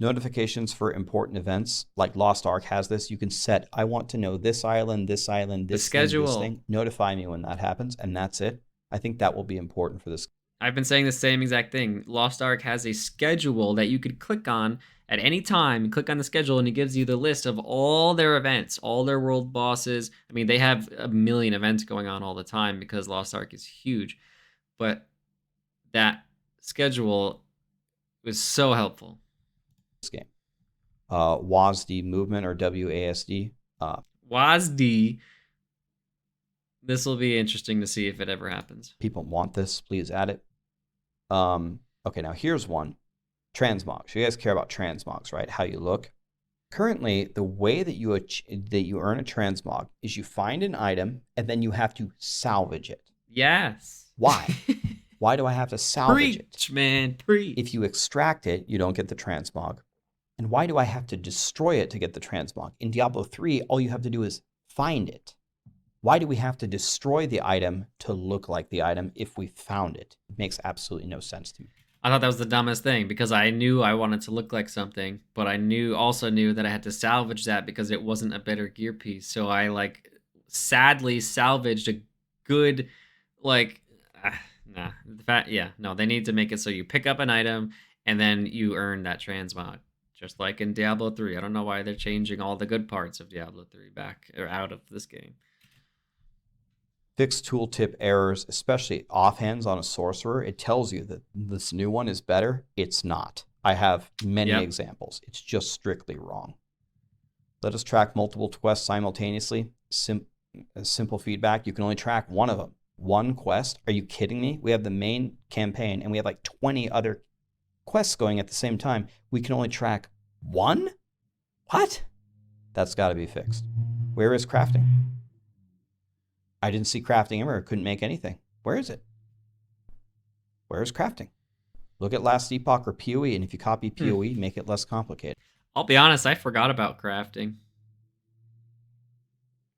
Notifications for important events, like Lost Ark has this. You can set, I want to know this island, this schedule. This thing. Notify me when that happens, and that's it. I think that will be important for this. I've been saying the same exact thing. Lost Ark has a schedule that you could click on at any time. You click on the schedule, and it gives you the list of all their events, all their world bosses. I mean, they have a million events going on all the time because Lost Ark is huge. But that schedule was so helpful. This game. WASD movement, or WASD. WASD. This will be interesting to see if it ever happens. People want this. Please add it. Okay, now here's one. Transmogs. You guys care about transmogs, right? How you look. Currently, the way that you earn a transmog is you find an item and then you have to salvage it. Yes. Why? Why do I have to salvage it? Man, preach. If you extract it, you don't get the transmog. And why do I have to destroy it to get the transmog? In Diablo 3, all you have to do is find it. Why do we have to destroy the item to look like the item if we found it? It makes absolutely no sense to me. I thought that was the dumbest thing because I knew I wanted to look like something, but I also knew that I had to salvage that because it wasn't a better gear piece. So I like sadly salvaged a good like nah. The fact yeah, no, they need to make it so you pick up an item and then you earn that transmog. Just like in Diablo 3. I don't know why they're changing all the good parts of Diablo 3 back or out of this game. Fix tooltip errors, especially offhands on a sorcerer. It tells you that this new one is better. It's not. I have many Yep. examples. It's just strictly wrong. Let us track multiple quests simultaneously. Simple feedback. You can only track one of them. One quest? Are you kidding me? We have the main campaign and we have like 20 other quests going at the same time. We can only track one? What? That's got to be fixed. Where is crafting? I didn't see crafting ever. Couldn't make anything. Where is it? Where is crafting? Look at Last Epoch or PoE, and if you copy PoE, make it less complicated. I'll be honest, I forgot about crafting.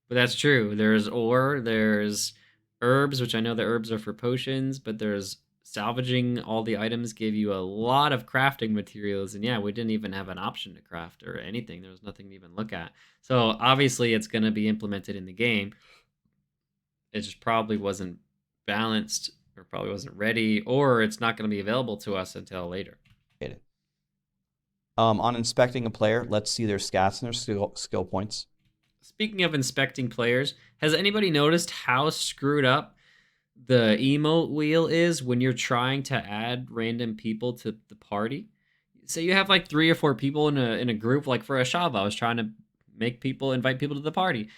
But that's true. There's ore, there's herbs, which I know the herbs are for potions, but there's salvaging all the items gave you a lot of crafting materials. And yeah, we didn't even have an option to craft or anything. There was nothing to even look at. So obviously it's going to be implemented in the game. It just probably wasn't balanced or probably wasn't ready, or it's not going to be available to us until later. On inspecting a player, let's see their stats and their skill points. Speaking of inspecting players, has anybody noticed how screwed up the emote wheel is when you're trying to add random people to the party? Say you have like 3 or 4 people in a group, like for a Shava, I was trying to invite people to the party.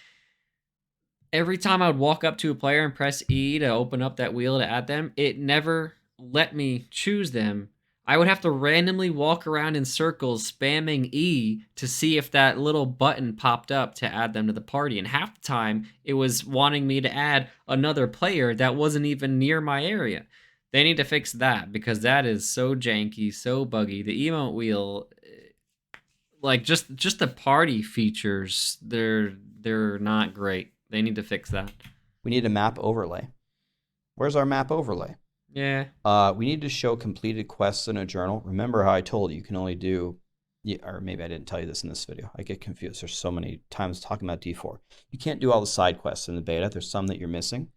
Every time I would walk up to a player and press E to open up that wheel to add them, it never let me choose them. I would have to randomly walk around in circles spamming E to see if that little button popped up to add them to the party. And half the time, it was wanting me to add another player that wasn't even near my area. They need to fix that because that is so janky, so buggy. The emote wheel, like just the party features, they're not great. They need to fix that. We need a map overlay. Where's our map overlay? Yeah. We need to show completed quests in a journal. Remember how I told you can only do, or maybe I didn't tell you this in this video. I get confused. There's so many times talking about D4. You can't do all the side quests in the beta. There's some that you're missing.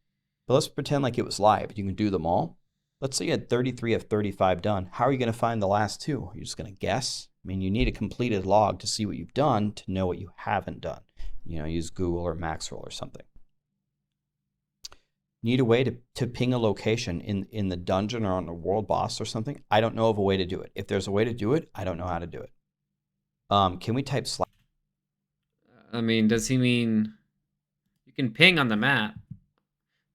But let's pretend like it was live. You can do them all. Let's say you had 33 of 35 done. How are you going to find the last 2? You're just going to guess? I mean, you need a completed log to see what you've done to know what you haven't done. Use Google or Maxroll or something. Need a way to ping a location in the dungeon or on a world boss or something? I don't know of a way to do it. If there's a way to do it, I don't know how to do it. Can we type slash? I mean, does he mean you can ping on the map?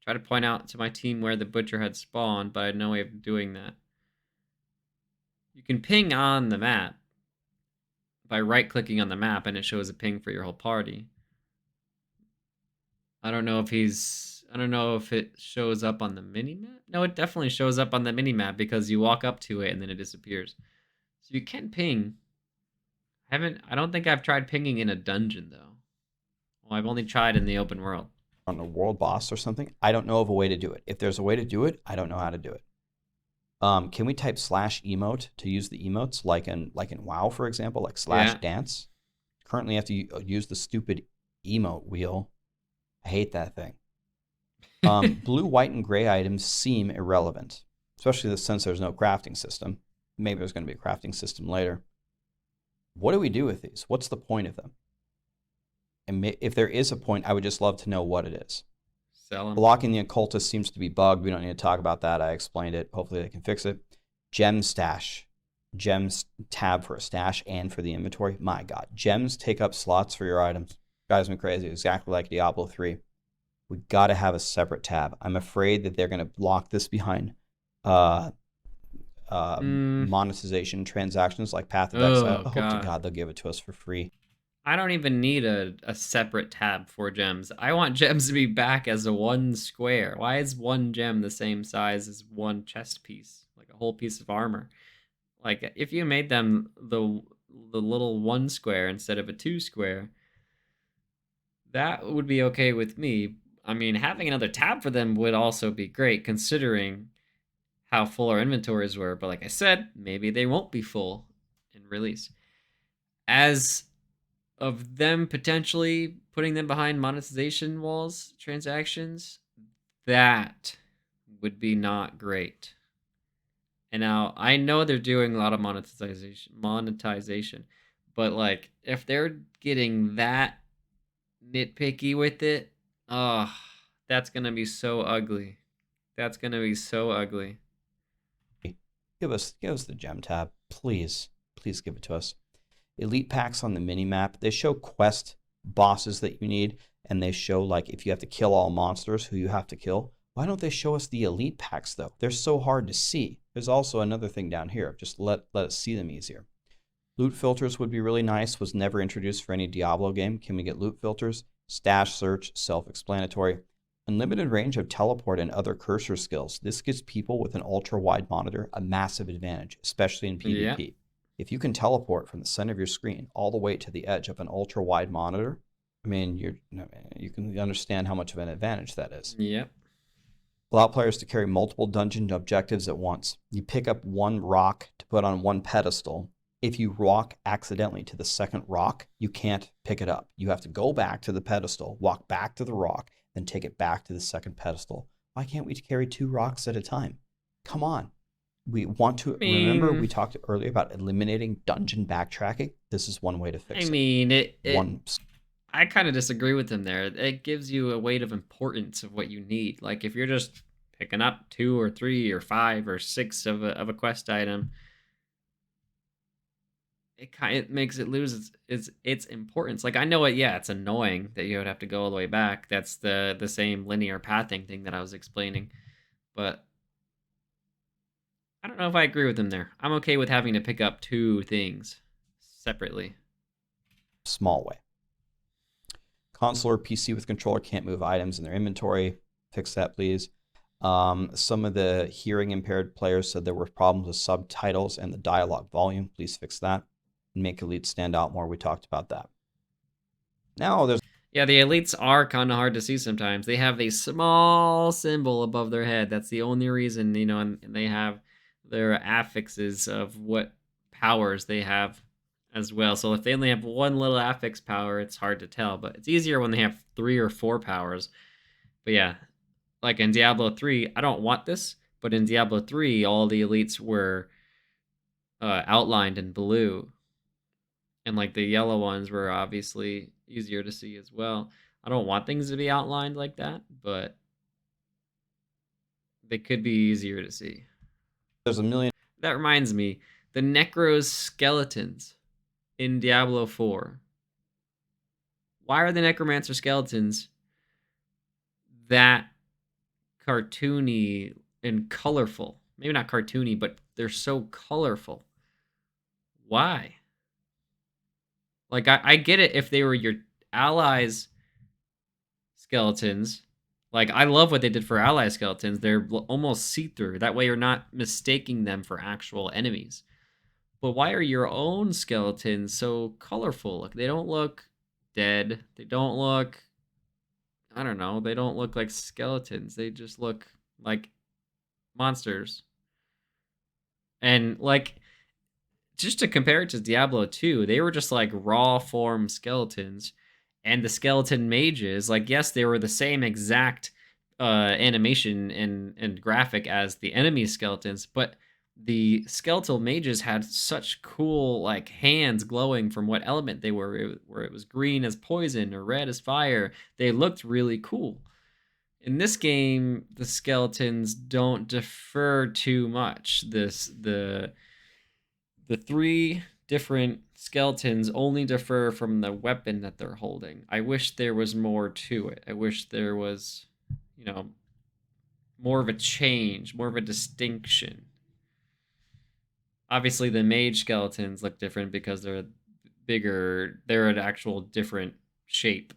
Try to point out to my team where the butcher had spawned, but I had no way of doing that. You can ping on the map by right-clicking on the map, and it shows a ping for your whole party. I don't know if it shows up on the mini-map. No, it definitely shows up on the mini-map because you walk up to it and then it disappears. So you can ping. I don't think I've tried pinging in a dungeon, though. Well, I've only tried in the open world. On a world boss or something? I don't know of a way to do it. If there's a way to do it, I don't know how to do it. Can we type /emote to use the emotes like in WoW, for example, like /dance? Currently, you have to use the stupid emote wheel. I hate that thing. Blue, white, and gray items seem irrelevant, especially since there's no crafting system. Maybe there's going to be a crafting system later. What do we do with these? What's the point of them? And if there is a point, I would just love to know what it is. Sell them. Blocking the occultist seems to be bugged. We don't need to talk about that. I explained it. Hopefully they can fix it. Gem stash. Gems tab for a stash and for the inventory. My God. Gems take up slots for your items. Drives me crazy. Exactly like Diablo 3. We got to have a separate tab. I'm afraid that they're going to block this behind monetization transactions like Path of Exile. I hope to God they'll give it to us for free. I don't even need a separate tab for gems. I want gems to be back as a one square. Why is one gem the same size as one chest piece? Like a whole piece of armor. Like if you made them the little one square instead of a 2 square, that would be okay with me. I mean, having another tab for them would also be great considering how full our inventories were. But like I said, maybe they won't be full in release. As of them potentially putting them behind monetization walls, transactions, that would be not great. And now I know they're doing a lot of monetization, but like if they're getting that nitpicky with it, oh, that's gonna be so ugly. That's gonna be so ugly. Give us the gem tab, please. Please give it to us. Elite packs on the mini map. They show quest bosses that you need, and they show like if you have to kill all monsters who you have to kill. Why don't they show us the elite packs though? They're so hard to see. There's also another thing down here. Just let us see them easier. Loot filters would be really nice. Was never introduced for any Diablo game. Can we get loot filters? Stash search, self-explanatory. Unlimited range of teleport and other cursor skills. This gives people with an ultra-wide monitor a massive advantage, especially in PvP. Yep. If you can teleport from the center of your screen all the way to the edge of an ultra-wide monitor, I mean, you can understand how much of an advantage that is. Yep. Allow players to carry multiple dungeon objectives at once. You pick up one rock to put on one pedestal. If you walk accidentally to the second rock, you can't pick it up. You have to go back to the pedestal, walk back to the rock, then take it back to the second pedestal. Why can't we carry 2 rocks at a time? Come on. We want to remember we talked earlier about eliminating dungeon backtracking. This is one way to fix it. I mean, I kind of disagree with him there. It gives you a weight of importance of what you need. Like if you're just picking up 2 or 3 or 5 or 6 of a quest item, it makes it lose its importance. Like I know it, yeah, it's annoying that you would have to go all the way back. That's the same linear pathing thing that I was explaining, but I don't know if I agree with him there. I'm okay with having to pick up 2 things separately. Small way. Console or PC with controller can't move items in their inventory. Fix that, please. Some of the hearing impaired players said there were problems with subtitles and the dialogue volume. Please fix that. Make elites stand out more. We talked about that. Now there's... Yeah, the elites are kind of hard to see sometimes. They have a small symbol above their head. That's the only reason, and they have their affixes of what powers they have as well. So if they only have one little affix power, it's hard to tell. But it's easier when they have 3 or 4 powers. But yeah, like in Diablo 3, I don't want this. But in Diablo 3, all the elites were outlined in blue. And like the yellow ones were obviously easier to see as well. I don't want things to be outlined like that, but they could be easier to see. There's a million. That reminds me, the Necros skeletons in Diablo 4. Why are the Necromancer skeletons that cartoony and colorful? Maybe not cartoony, but they're so colorful. Why? Like, I get it if they were your allies' skeletons. Like, I love what they did for ally skeletons. They're almost see-through. That way you're not mistaking them for actual enemies. But why are your own skeletons so colorful? Like, they don't look dead. They don't look... I don't know. They don't look like skeletons. They just look like monsters. And, like... just to compare it to Diablo 2, they were just like raw form skeletons. And the skeleton mages, like, yes, they were the same exact animation and graphic as the enemy skeletons, but the skeletal mages had such cool, like, hands glowing from what element they were, where it was green as poison or red as fire. They looked really cool. In this game, the skeletons don't differ too much. The 3 different skeletons only differ from the weapon that they're holding. I wish there was more to it. I wish there was, more of a change, more of a distinction. Obviously, the mage skeletons look different because they're bigger. They're an actual different shape.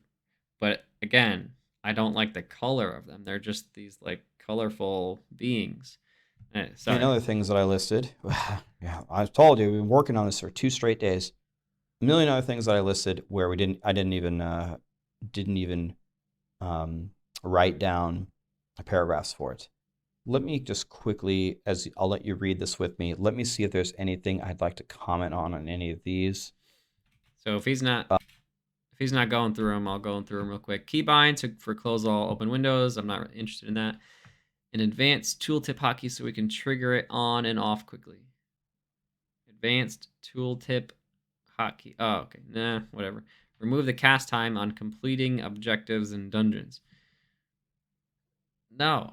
But again, I don't like the color of them. They're just these, like, colorful beings. Sorry. And other things that I listed. Yeah, I told you we've been working on this for 2 straight days. A million other things that I listed where I didn't even write down paragraphs for it. Let me just quickly, as I'll let you read this with me, let me see if there's anything I'd like to comment on any of these. So if he's not going through them, I'll go through them real quick. Keybind for close all open windows. I'm not really interested in that. An advanced tooltip hotkey so we can trigger it on and off quickly. Advanced tooltip hotkey. Oh, okay. Nah, whatever. Remove the cast time on completing objectives and dungeons. No.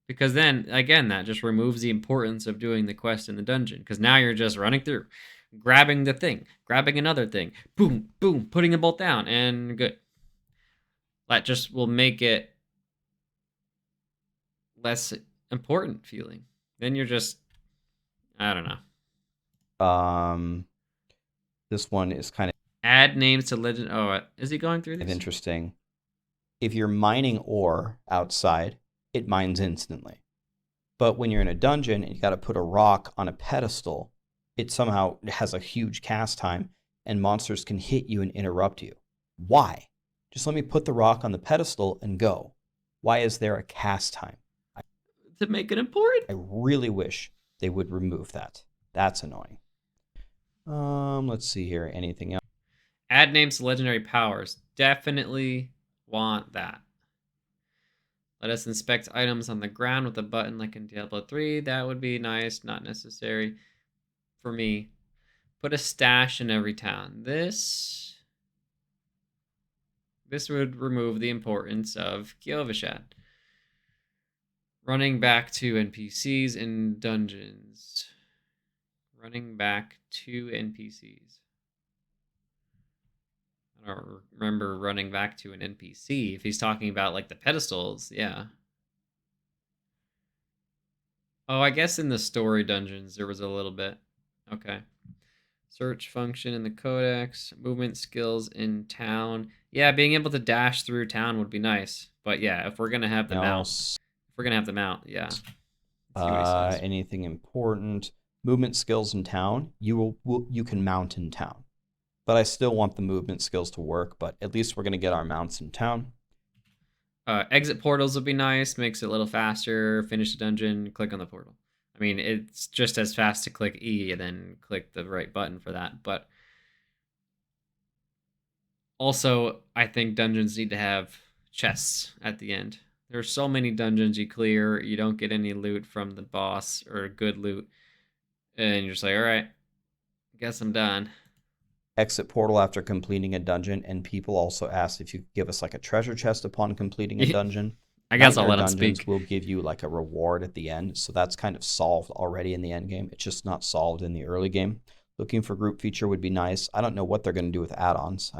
Because then, again, that just removes the importance of doing the quest in the dungeon. Because now you're just running through, grabbing the thing, grabbing another thing, boom, boom, putting them both down, and good. That just will make it less important feeling. Then you're just, I don't know. This one is kind Add names to legend. Oh, is he going through of these? interesting. If you're mining ore outside, it mines instantly. But when you're in a dungeon and you got to put a rock on a pedestal, it somehow has a huge cast time and monsters can hit you and interrupt you. Why? Just let me put the rock on the pedestal and go. Why is there a cast time? To make it important. I really wish they would remove that. That's annoying. Let's see here. Anything else? Add names to legendary powers. Definitely want that. Let us inspect items on the ground with a button like in Diablo 3. That would be nice, not necessary for me. Put a stash in every town. This would remove the importance of Kyovashad. Running back to NPCs in dungeons. Running back to NPCs. I don't remember running back to an NPC. If he's talking about like the pedestals, yeah. Oh, I guess in the story dungeons there was a little bit. Okay. Search function in the codex, movement skills in town. Yeah, being able to dash through town would be nice. But yeah, if we're gonna have the mount, yeah. Let's see what he says. Anything important? Movement skills in town. You can mount in town. But I still want the movement skills to work, but at least we're going to get our mounts in town. Exit portals would be nice. Makes it a little faster. Finish the dungeon, click on the portal. I mean, it's just as fast to click E and then click the right button for that. But also, I think dungeons need to have chests at the end. There's so many dungeons you clear, you don't get any loot from the boss or good loot. And you're just like, all right, guess I'm done. Exit portal after completing a dungeon, and people also asked if you could give us like a treasure chest upon completing a dungeon. I guess I'll Nightmare let him dungeons speak. will give you like a reward at the end, so that's kind of solved already in the end game. It's just not solved in the early game. Looking for group feature would be nice. I don't know what they're going to do with add-ons.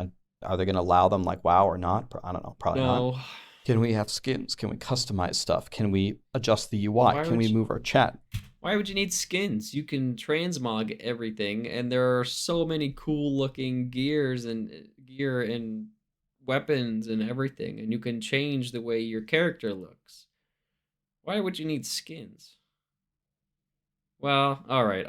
Are they going to allow them like WoW or not? I don't know. Probably not. Can we have skins? Can we customize stuff? Can we adjust the UI? Can we move our chat? Why would you need skins? You can transmog everything, and there are so many cool looking gear and weapons and everything, and you can change the way your character looks. Why would you need skins? Well, all right.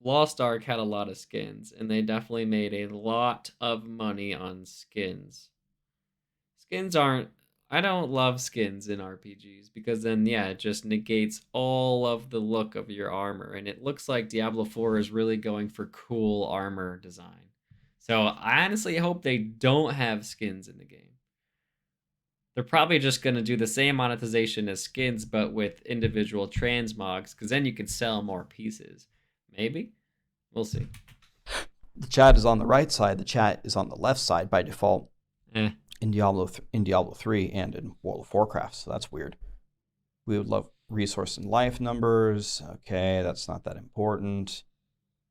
Lost Ark had a lot of skins, and they definitely made a lot of money on skins. Skins aren't. I don't love skins in RPGs because then, yeah, it just negates all of the look of your armor. And it looks like Diablo 4 is really going for cool armor design. So I honestly hope they don't have skins in the game. They're probably just going to do the same monetization as skins, but with individual transmogs, because then you can sell more pieces. Maybe? We'll see. The chat is on the right side. The chat is on the left side by default. In Diablo 3 and in World of Warcraft, so that's weird. We would love resource and life numbers. Okay, that's not that important.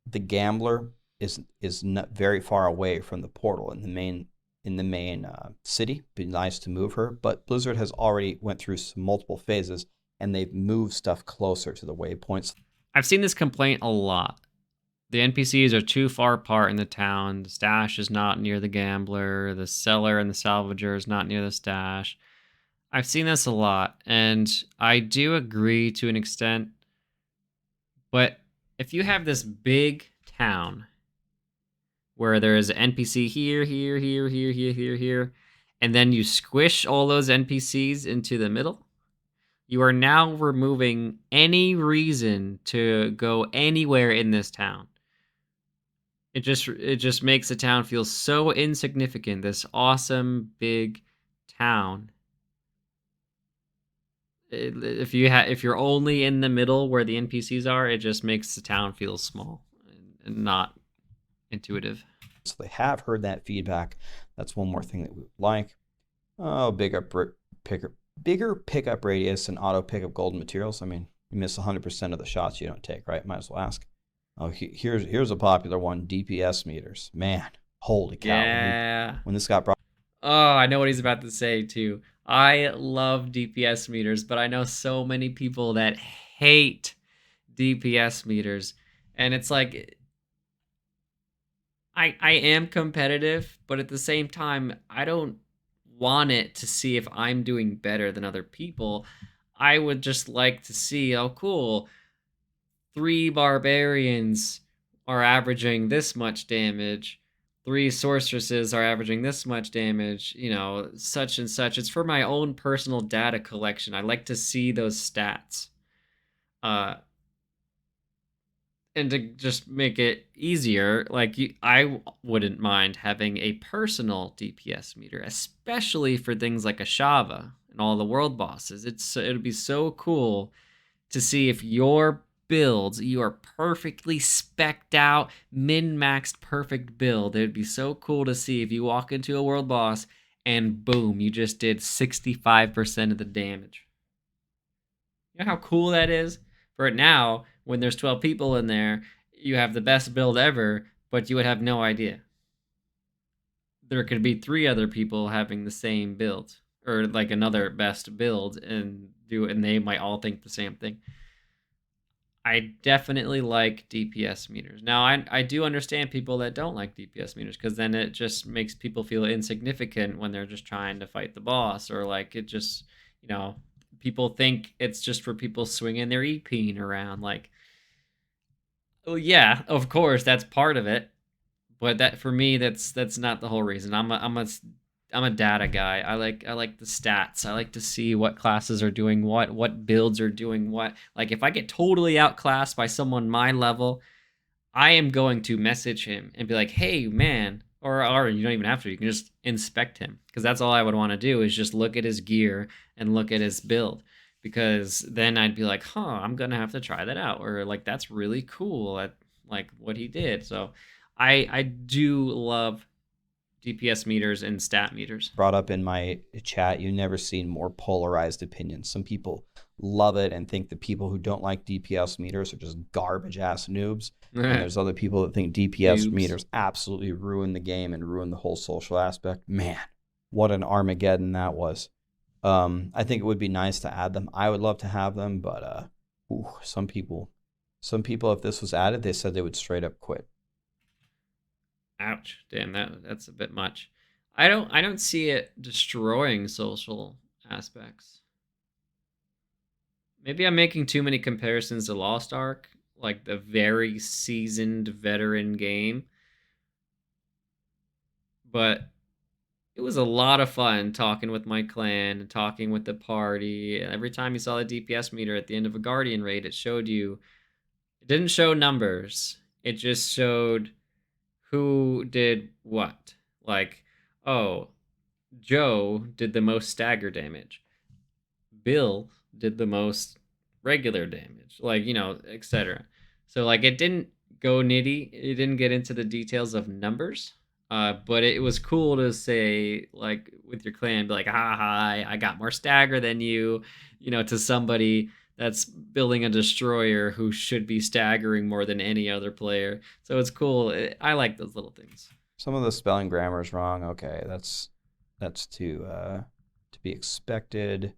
The gambler is not very far away from the portal in the main city. It'd be nice to move her, but Blizzard has already went through multiple phases and they've moved stuff closer to the waypoints. I've seen this complaint a lot. The NPCs are too far apart in the town. The stash is not near the gambler. The seller and the salvager is not near the stash. I've seen this a lot, and I do agree to an extent. But if you have this big town where there is an NPC here, and then you squish all those NPCs into the middle, you are now removing any reason to go anywhere in this town. It just makes the town feel so insignificant. This awesome big town. If you're only in the middle where the NPCs are, it just makes the town feel small and not intuitive. So they have heard that feedback. That's one more thing that we would like. Oh, bigger pickup radius and auto pickup golden materials. I mean, you miss 100% of the shots you don't take, right? Might as well ask. Oh, here's a popular one: DPS meters. Man, holy cow! Yeah. When this got brought. Oh, I know what he's about to say too. I love DPS meters, but I know so many people that hate DPS meters. And it's like I am competitive, but at the same time, I don't want it to see if I'm doing better than other people. I would just like to see, oh cool, 3 barbarians are averaging this much damage. 3 sorceresses are averaging this much damage, such and such. It's for my own personal data collection. I like to see those stats. And to just make it easier, I wouldn't mind having a personal DPS meter, especially for things like Ashava and all the world bosses. It'd be so cool to see if your builds, you are perfectly specced out, min-maxed perfect build. It'd be so cool to see if you walk into a world boss and boom, you just did 65% of the damage. You know how cool that is? For it now, when there's 12 people in there, you have the best build ever, but you would have no idea. There could be 3 other people having the same build, or like another best build, and they might all think the same thing. I definitely like DPS meters. Now, I do understand people that don't like DPS meters, because then it just makes people feel insignificant when they're just trying to fight the boss, or like it just, people think it's just for people swinging their EP around. Like, oh yeah, of course that's part of it, but that for me that's not the whole reason. I'm a data guy. I like the stats. I like to see what classes are doing what builds are doing what. Like if I get totally outclassed by someone my level, I am going to message him and be like, "Hey, man," or you don't even have to. You can just inspect him, because that's all I would want to do is just look at his gear and look at his build, because then I'd be like, "Huh, I'm gonna have to try that out," or like, "That's really cool at like what he did." So, I do love DPS meters and stat meters. Brought up in my chat, you've never seen more polarized opinions. Some people love it and think the people who don't like DPS meters are just garbage ass noobs. And there's other people that think DPS meters absolutely ruin the game and ruin the whole social aspect. Man, what an Armageddon that was. I think it would be nice to add them. I would love to have them, but some people, if this was added, they said they would straight up quit. Ouch! Damn, that's a bit much. I don't see it destroying social aspects. Maybe I'm making too many comparisons to Lost Ark, like the very seasoned veteran game. But it was a lot of fun talking with my clan and talking with the party. And every time you saw the DPS meter at the end of a Guardian raid, it showed you. It didn't show numbers. It just showed who did what. Like, oh, Joe did the most stagger damage. Bill did the most regular damage. Like, etc. So, like, it didn't go nitty. It didn't get into the details of numbers. But it was cool to say, like, with your clan, be like, ha, I got more stagger than you, to somebody that's building a destroyer who should be staggering more than any other player. So it's cool. I like those little things. Some of the spelling grammar is wrong. Okay, that's to be expected.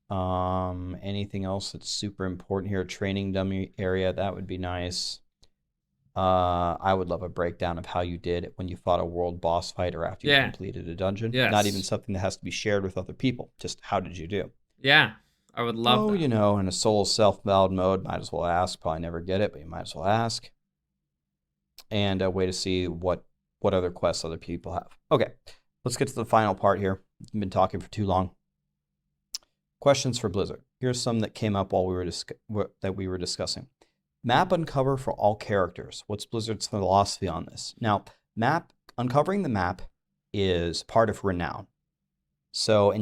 Anything else that's super important here? Training dummy area, that would be nice. I would love a breakdown of how you did when you fought a world boss fight or after you completed a dungeon. Yes. Not even something that has to be shared with other people. Just how did you do? Yeah, I would love that. In a solo self-valid mode, might as well ask. Probably never get it, but you might as well ask. And a way to see what other quests other people have. Okay, Let's get to the final part here. I've been talking for too long. Questions for Blizzard. Here's some that came up while we were discussing. Map uncover for all characters. What's Blizzard's philosophy on this? Now, uncovering the map is part of Renown. So,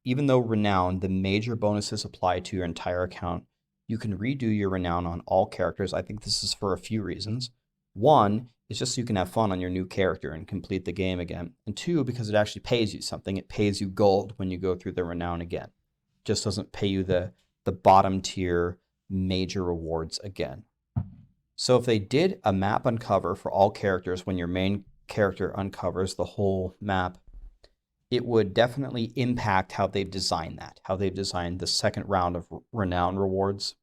even though Renown, the major bonuses apply to your entire account, you can redo your Renown on all characters. I think this is for a few reasons. One, it's just so you can have fun on your new character and complete the game again. And two, because it actually pays you something. It pays you gold when you go through the Renown again. It just doesn't pay you the bottom tier major rewards again. So if they did a map uncover for all characters when your main character uncovers the whole map, it would definitely impact how they've designed that, how they've designed the second round of Renown rewards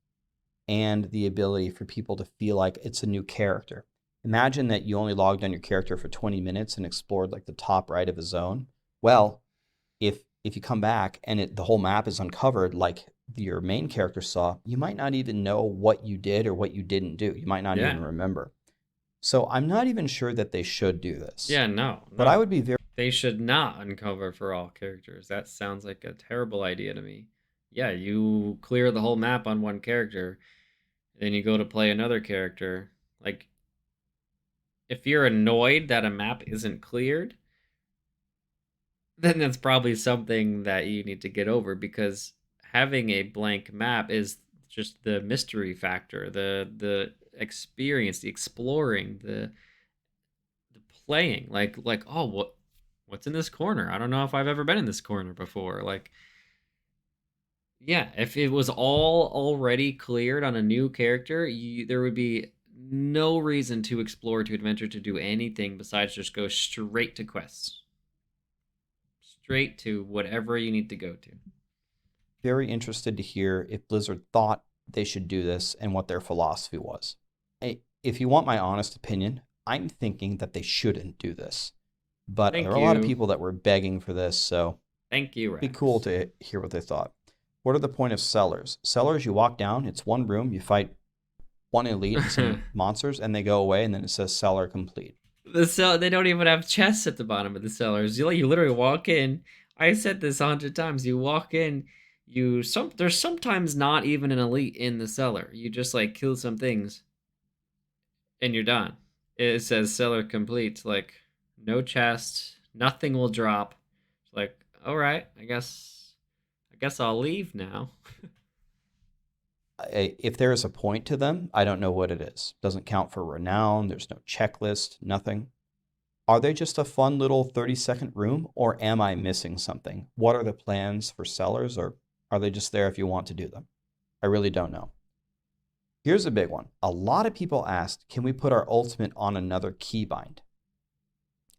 and the ability for people to feel like it's a new character. Imagine that you only logged on your character for 20 minutes and explored like the top right of a zone. Well, if you come back and the whole map is uncovered like your main character saw, you might not even know what you did or what you didn't do. You might not even remember. So I'm not even sure that they should do this. Yeah, no. But I would be very... They should not uncover for all characters. That sounds like a terrible idea to me. Yeah, you clear the whole map on one character, then you go to play another character. Like, if you're annoyed that a map isn't cleared, then that's probably something that you need to get over, because having a blank map is just the mystery factor, the experience, the exploring, the playing. Like oh, what's in this corner? I don't know if I've ever been in this corner before. Like, yeah, if it was all already cleared on a new character, there would be no reason to explore, to adventure, to do anything besides just go straight to quests. Straight to whatever you need to go to. Very interested to hear if Blizzard thought they should do this and what their philosophy was. If you want my honest opinion, I'm thinking that they shouldn't do this. But there are a lot of people that were begging for this, so thank you, Rax. It'd be cool to hear what they thought. What are the point of cellars? Cellars, you walk down, it's one room, you fight one elite and some monsters, and they go away, and then it says cellar complete. They don't even have chests at the bottom of the cellars. You literally walk in. I said this 100 times. You walk in, there's sometimes not even an elite in the cellar. You just like kill some things, and you're done. It says cellar complete. Like, no chest, nothing will drop. It's like, all right, I guess I'll leave now. If there is a point to them, I don't know what it is. Doesn't count for renown. There's no checklist, nothing. Are they just a fun little 30-second room, or am I missing something? What are the plans for sellers, or are they just there if you want to do them? I really don't know. Here's a big one. A lot of people asked, can we put our ultimate on another keybind?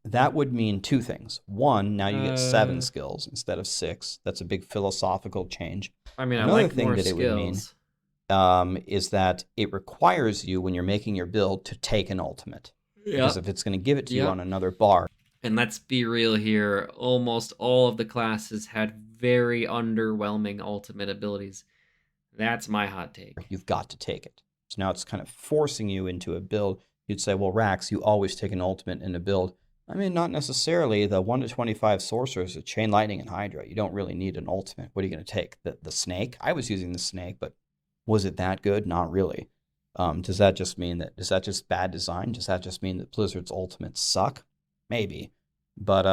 That would mean two things. One, now you get 7 skills instead of 6. That's a big philosophical change. I mean, another I like thing more that skills. It would mean is that it requires you, when you're making your build, to take an ultimate. Yep. Because if it's going to give it to you on another bar. And let's be real here, almost all of the classes had very underwhelming ultimate abilities. That's my hot take. You've got to take it. So now it's kind of forcing you into a build. You'd say, well, Rax, you always take an ultimate in a build. I mean, not necessarily. The 1 to 25 sorcerers, the Chain Lightning and Hydra, you don't really need an ultimate. What are you going to take? The snake? I was using the snake, but was it that good? Not really. Does that just bad design? Does that just mean that Blizzard's ultimates suck? Maybe. But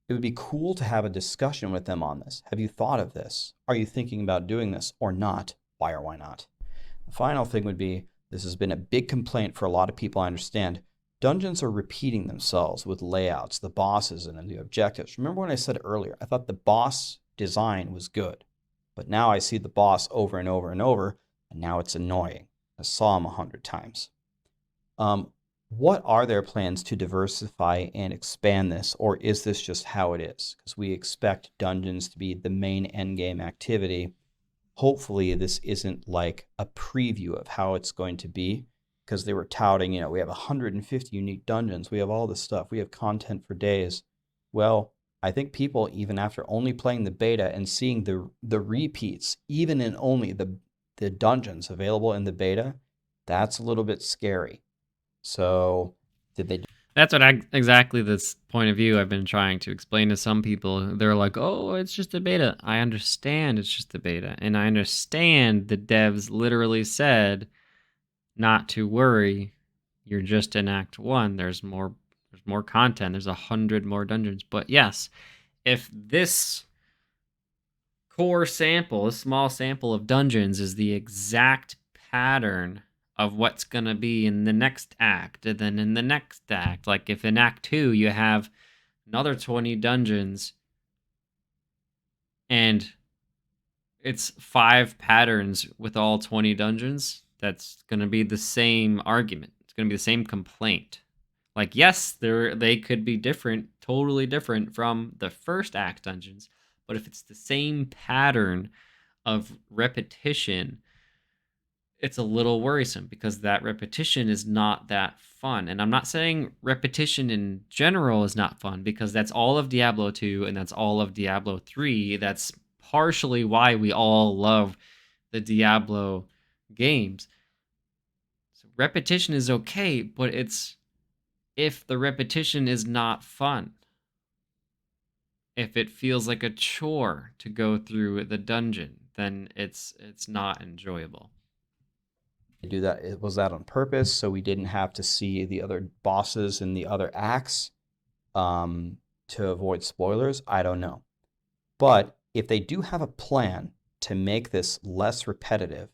it would be cool to have a discussion with them on this. Have you thought of this? Are you thinking about doing this or not? Why or why not? The final thing would be, this has been a big complaint for a lot of people, I understand. Dungeons are repeating themselves with layouts, the bosses, and the objectives. Remember when I said earlier, I thought the boss design was good. But now I see the boss over and over and over, and now it's annoying. I saw him 100 times. What are their plans to diversify and expand this, or is this just how it is? Because we expect dungeons to be the main endgame activity. Hopefully this isn't like a preview of how it's going to be, because they were touting, we have 150 unique dungeons, we have all this stuff, we have content for days. Well, I think people, even after only playing the beta and seeing the repeats, even in only the dungeons available in the beta, that's a little bit scary. So, did they... That's what exactly this point of view I've been trying to explain to some people. They're like, "Oh, it's just a beta." I understand it's just a beta, and I understand the devs literally said not to worry. You're just in Act 1. There's more. There's more content. There's 100 more dungeons. But yes, if this core sample, a small sample of dungeons, is the exact pattern of what's going to be in the next act, and then in the next act, like if in Act 2 you have another 20 dungeons and it's 5 patterns with all 20 dungeons, that's going to be the same argument. It's going to be the same complaint. Like, yes, they could be different, totally different from the first act dungeons, but if it's the same pattern of repetition, it's a little worrisome because that repetition is not that fun. And I'm not saying repetition in general is not fun, because that's all of Diablo 2 and that's all of Diablo 3. That's partially why we all love the Diablo games. So repetition is okay, but it's if the repetition is not fun. If it feels like a chore to go through the dungeon, then it's not enjoyable. Do that, was that on purpose so we didn't have to see the other bosses in the other acts to avoid spoilers? I don't know. But if they do have a plan to make this less repetitive,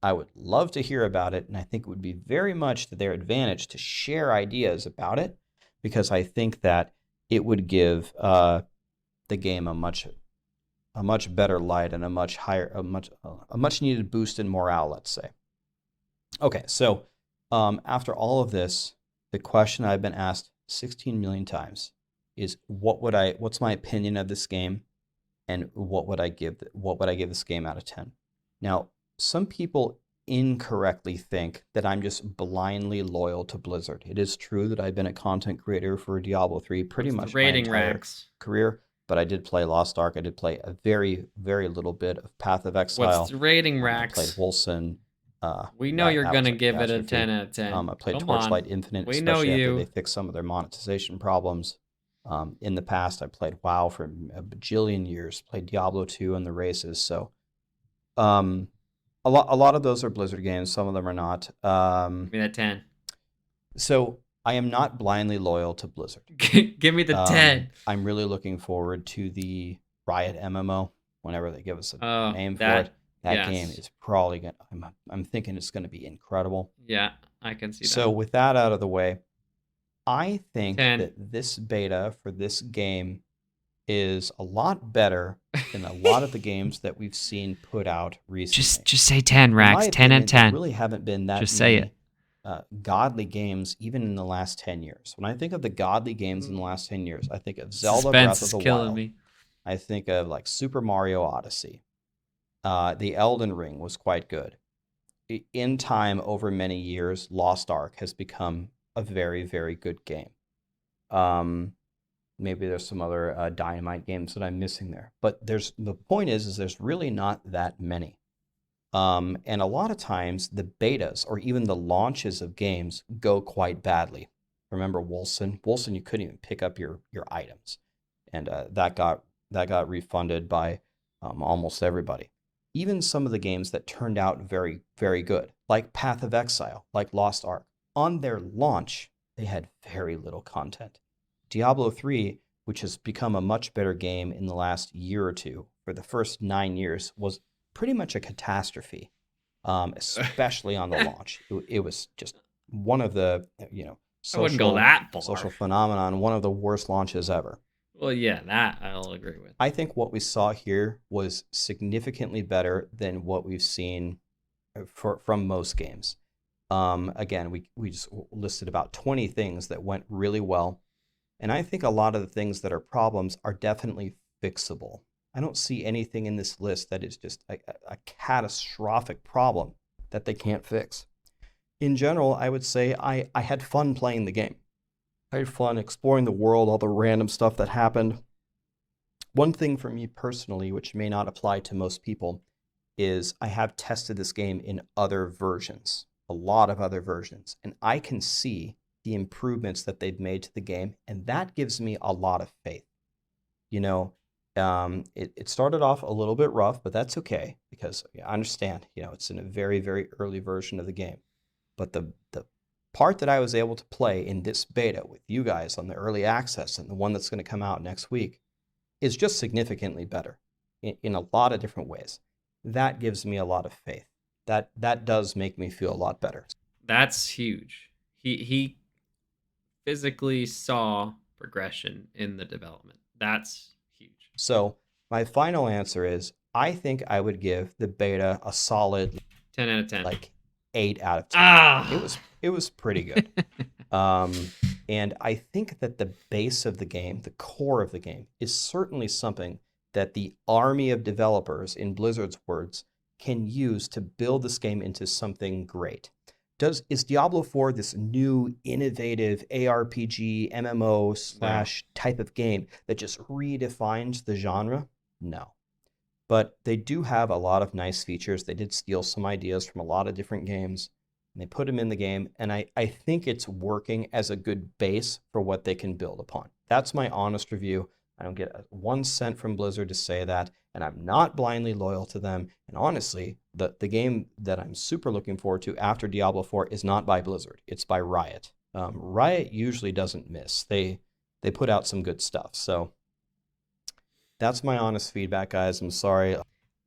I would love to hear about it, and I think it would be very much to their advantage to share ideas about it, because I think that it would give the game a much better light and a much needed boost in morale, let's say. Okay, so after all of this, the question I've been asked 16 million times is what's my opinion of this game, and what would I give this game out of 10? Now, some people incorrectly think that I'm just blindly loyal to Blizzard. It is true that I've been a content creator for Diablo 3 pretty much my entire career, but I did play Lost Ark. I did play a very, very little bit of Path of Exile. What's the rating, I played Rax? Wolcen. We know you're That going was to a give it a 10 catastrophe. out of 10. I played Come Torchlight on. Infinite, We know especially after you. they fixed some of their monetization problems. In the past, I played WoW for a bajillion years, played Diablo 2 and the races. So a lot of those are Blizzard games. Some of them are not. Give me that 10. So I am not blindly loyal to Blizzard. Give me the 10. I'm really looking forward to the Riot MMO whenever they give us a name for it. That game is probably going to, I'm thinking it's going to be incredible. Yeah, I can see that. So with that out of the way, I think 10. that this beta for this game is a lot better than a lot of the games that we've seen put out recently. Just say 10, Rax. 10 and 10. There really haven't been that just many say it. godly games even in the last 10 years. When I think of the godly games in the last 10 years, I think of Zelda Breath of the Wild. Me. I think of like Super Mario Odyssey. The Elden Ring was quite good. In time, over many years, Lost Ark has become a very, very good game. Maybe there's some other Dynamite games that I'm missing there. But the point is there's really not that many. And a lot of times the betas or even the launches of games go quite badly. Remember Wolcen? Wolcen, you couldn't even pick up your items. And that got refunded by almost everybody. Even some of the games that turned out very, very good, like Path of Exile, like Lost Ark, on their launch, they had very little content. Diablo 3, which has become a much better game in the last year or two, for the first 9 years, was pretty much a catastrophe, especially on the launch. It was just one of the, social phenomenon, one of the worst launches ever. Well, yeah, that I'll agree with. I think what we saw here was significantly better than what we've seen from most games. Again, we just listed about 20 things that went really well. And I think a lot of the things that are problems are definitely fixable. I don't see anything in this list that is just a catastrophic problem that they can't fix. In general, I would say I had fun playing the game. I had fun exploring the world, all the random stuff that happened. One thing for me personally, which may not apply to most people, is I have tested this game in other versions, a lot of other versions, and I can see the improvements that they've made to the game, and that gives me a lot of faith. You know, it started off a little bit rough, but that's okay because I understand, it's in a very, very early version of the game. But the part that I was able to play in this beta with you guys on the early access and the one that's going to come out next week is just significantly better in a lot of different ways. That gives me a lot of faith. That does make me feel a lot better. That's huge. He physically saw progression in the development. That's huge. So my final answer is I think I would give the beta a solid 10 out of 10. like 8 out of 10. Ah. It was pretty good. And I think that the base of the game, the core of the game, is certainly something that the army of developers, in Blizzard's words, can use to build this game into something great. Is Diablo 4 this new innovative ARPG MMO slash type of game that just redefines the genre? No. But they do have a lot of nice features. They did steal some ideas from a lot of different games, and they put them in the game, and I think it's working as a good base for what they can build upon. That's my honest review. I don't get 1 cent from Blizzard to say that, and I'm not blindly loyal to them. And honestly, the game that I'm super looking forward to after Diablo 4 is not by Blizzard. It's by Riot. Riot usually doesn't miss. They put out some good stuff. So that's my honest feedback, guys. I'm sorry.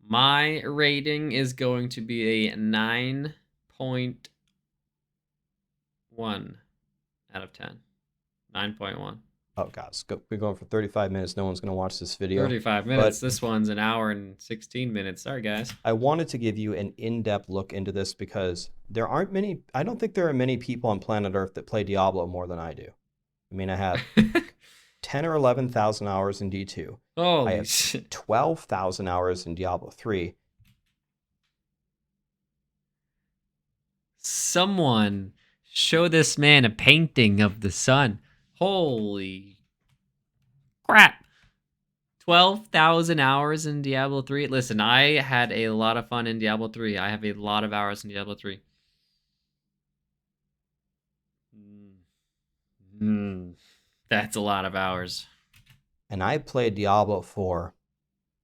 My rating is going to be a 9.1 out of 10. 9.1. Oh, guys, we're going for 35 minutes. No one's going to watch this video. 35 minutes. This one's an hour and 16 minutes. Sorry, guys. I wanted to give you an in-depth look into this because I don't think there are many people on planet Earth that play Diablo more than I do. I mean, I have 10 or 11,000 hours in D2. Holy I have shit. 12,000 hours in Diablo 3. Someone show this man a painting of the sun. Holy crap. 12,000 hours in Diablo 3. Listen, I had a lot of fun in Diablo 3. I have a lot of hours in Diablo 3. That's a lot of hours. And I played Diablo 4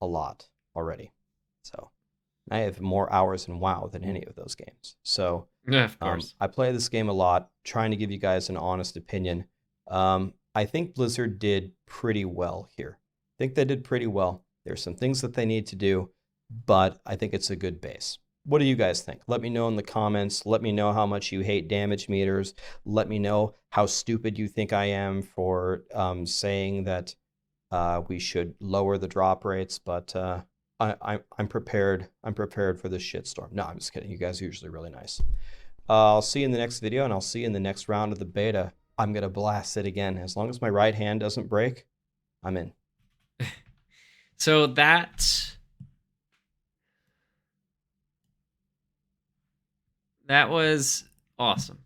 a lot already. So I have more hours in WoW than any of those games. So Yeah, of course. I play this game a lot, trying to give you guys an honest opinion. I think Blizzard did pretty well here. I think they did pretty well. There's some things that they need to do, but I think it's a good base. What do you guys think? Let me know in the comments. Let me know how much you hate damage meters. Let me know how stupid you think I am for saying that we should lower the drop rates, but I'm prepared. I'm prepared for this shitstorm. No, I'm just kidding. You guys are usually really nice. I'll see you in the next video, and I'll see you in the next round of the beta. I'm going to blast it again. As long as my right hand doesn't break, I'm in. So that was awesome.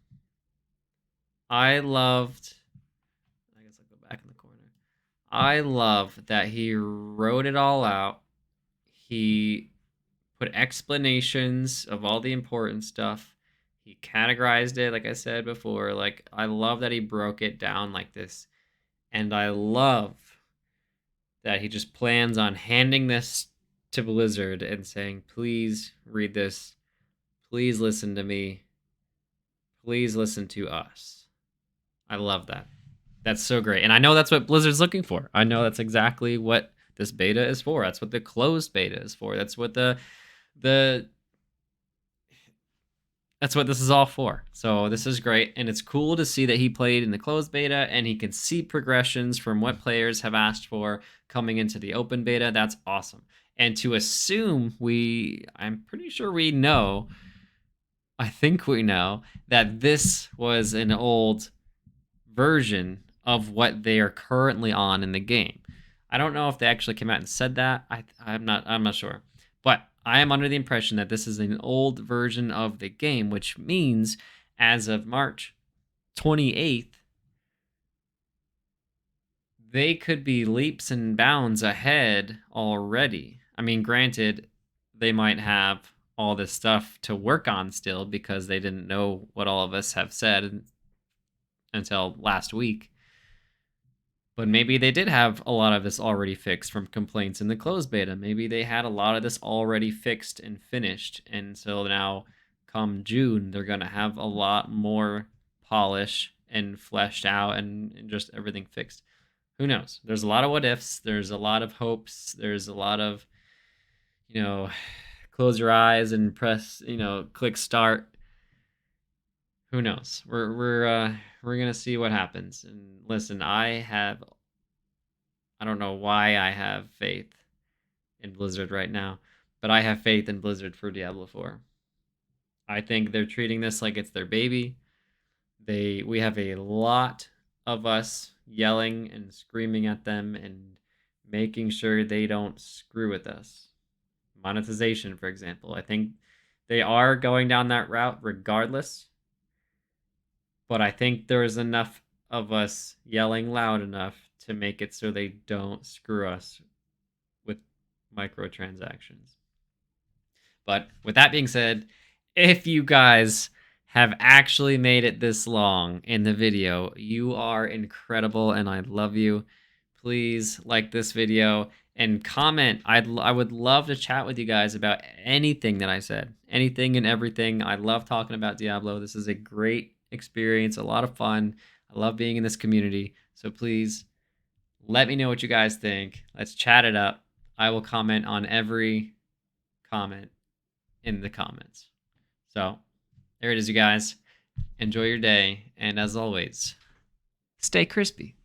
I guess I'll go back in the corner. I love that he wrote it all out. He put explanations of all the important stuff. He categorized it, like I said before. Like, I love that he broke it down like this. And I love that he just plans on handing this to Blizzard and saying, please read this. Please listen to me. Please listen to us. I love that. That's so great. And I know that's what Blizzard's looking for. I know that's exactly what this beta is for. That's what the closed beta is for. That's what that's what this is all for. So this is great, and it's cool to see that he played in the closed beta and he can see progressions from what players have asked for coming into the open beta. That's awesome. And to assume I'm pretty sure I think we know that this was an old version of what they are currently on in the game. I don't know if they actually came out and said that. I'm not sure. But I am under the impression that this is an old version of the game, which means as of March 28th, they could be leaps and bounds ahead already. I mean, granted, they might have all this stuff to work on still because they didn't know what all of us have said until last week. But maybe they did have a lot of this already fixed from complaints in the closed beta. Maybe they had a lot of this already fixed and finished. And so now, come June, they're going to have a lot more polish and fleshed out and just everything fixed. Who knows? There's a lot of what ifs. There's a lot of hopes. There's a lot of, close your eyes and press, click start. Who knows? We're gonna see what happens. And listen, I don't know why I have faith in Blizzard right now, but I have faith in Blizzard for Diablo 4. I think they're treating this like it's their baby. We have a lot of us yelling and screaming at them and making sure they don't screw with us. Monetization, for example. I think they are going down that route regardless. But I think there's enough of us yelling loud enough to make it so they don't screw us with microtransactions. But with that being said, if you guys have actually made it this long in the video, you are incredible and I love you. Please like this video and comment. I would love to chat with you guys about anything that I said, anything and everything. I love talking about Diablo. This is a great experience, a lot of fun. I love being in this community. So please let me know what you guys think. Let's chat it up. I will comment on every comment in the comments. So there it is, you guys. Enjoy your day. And as always, stay crispy.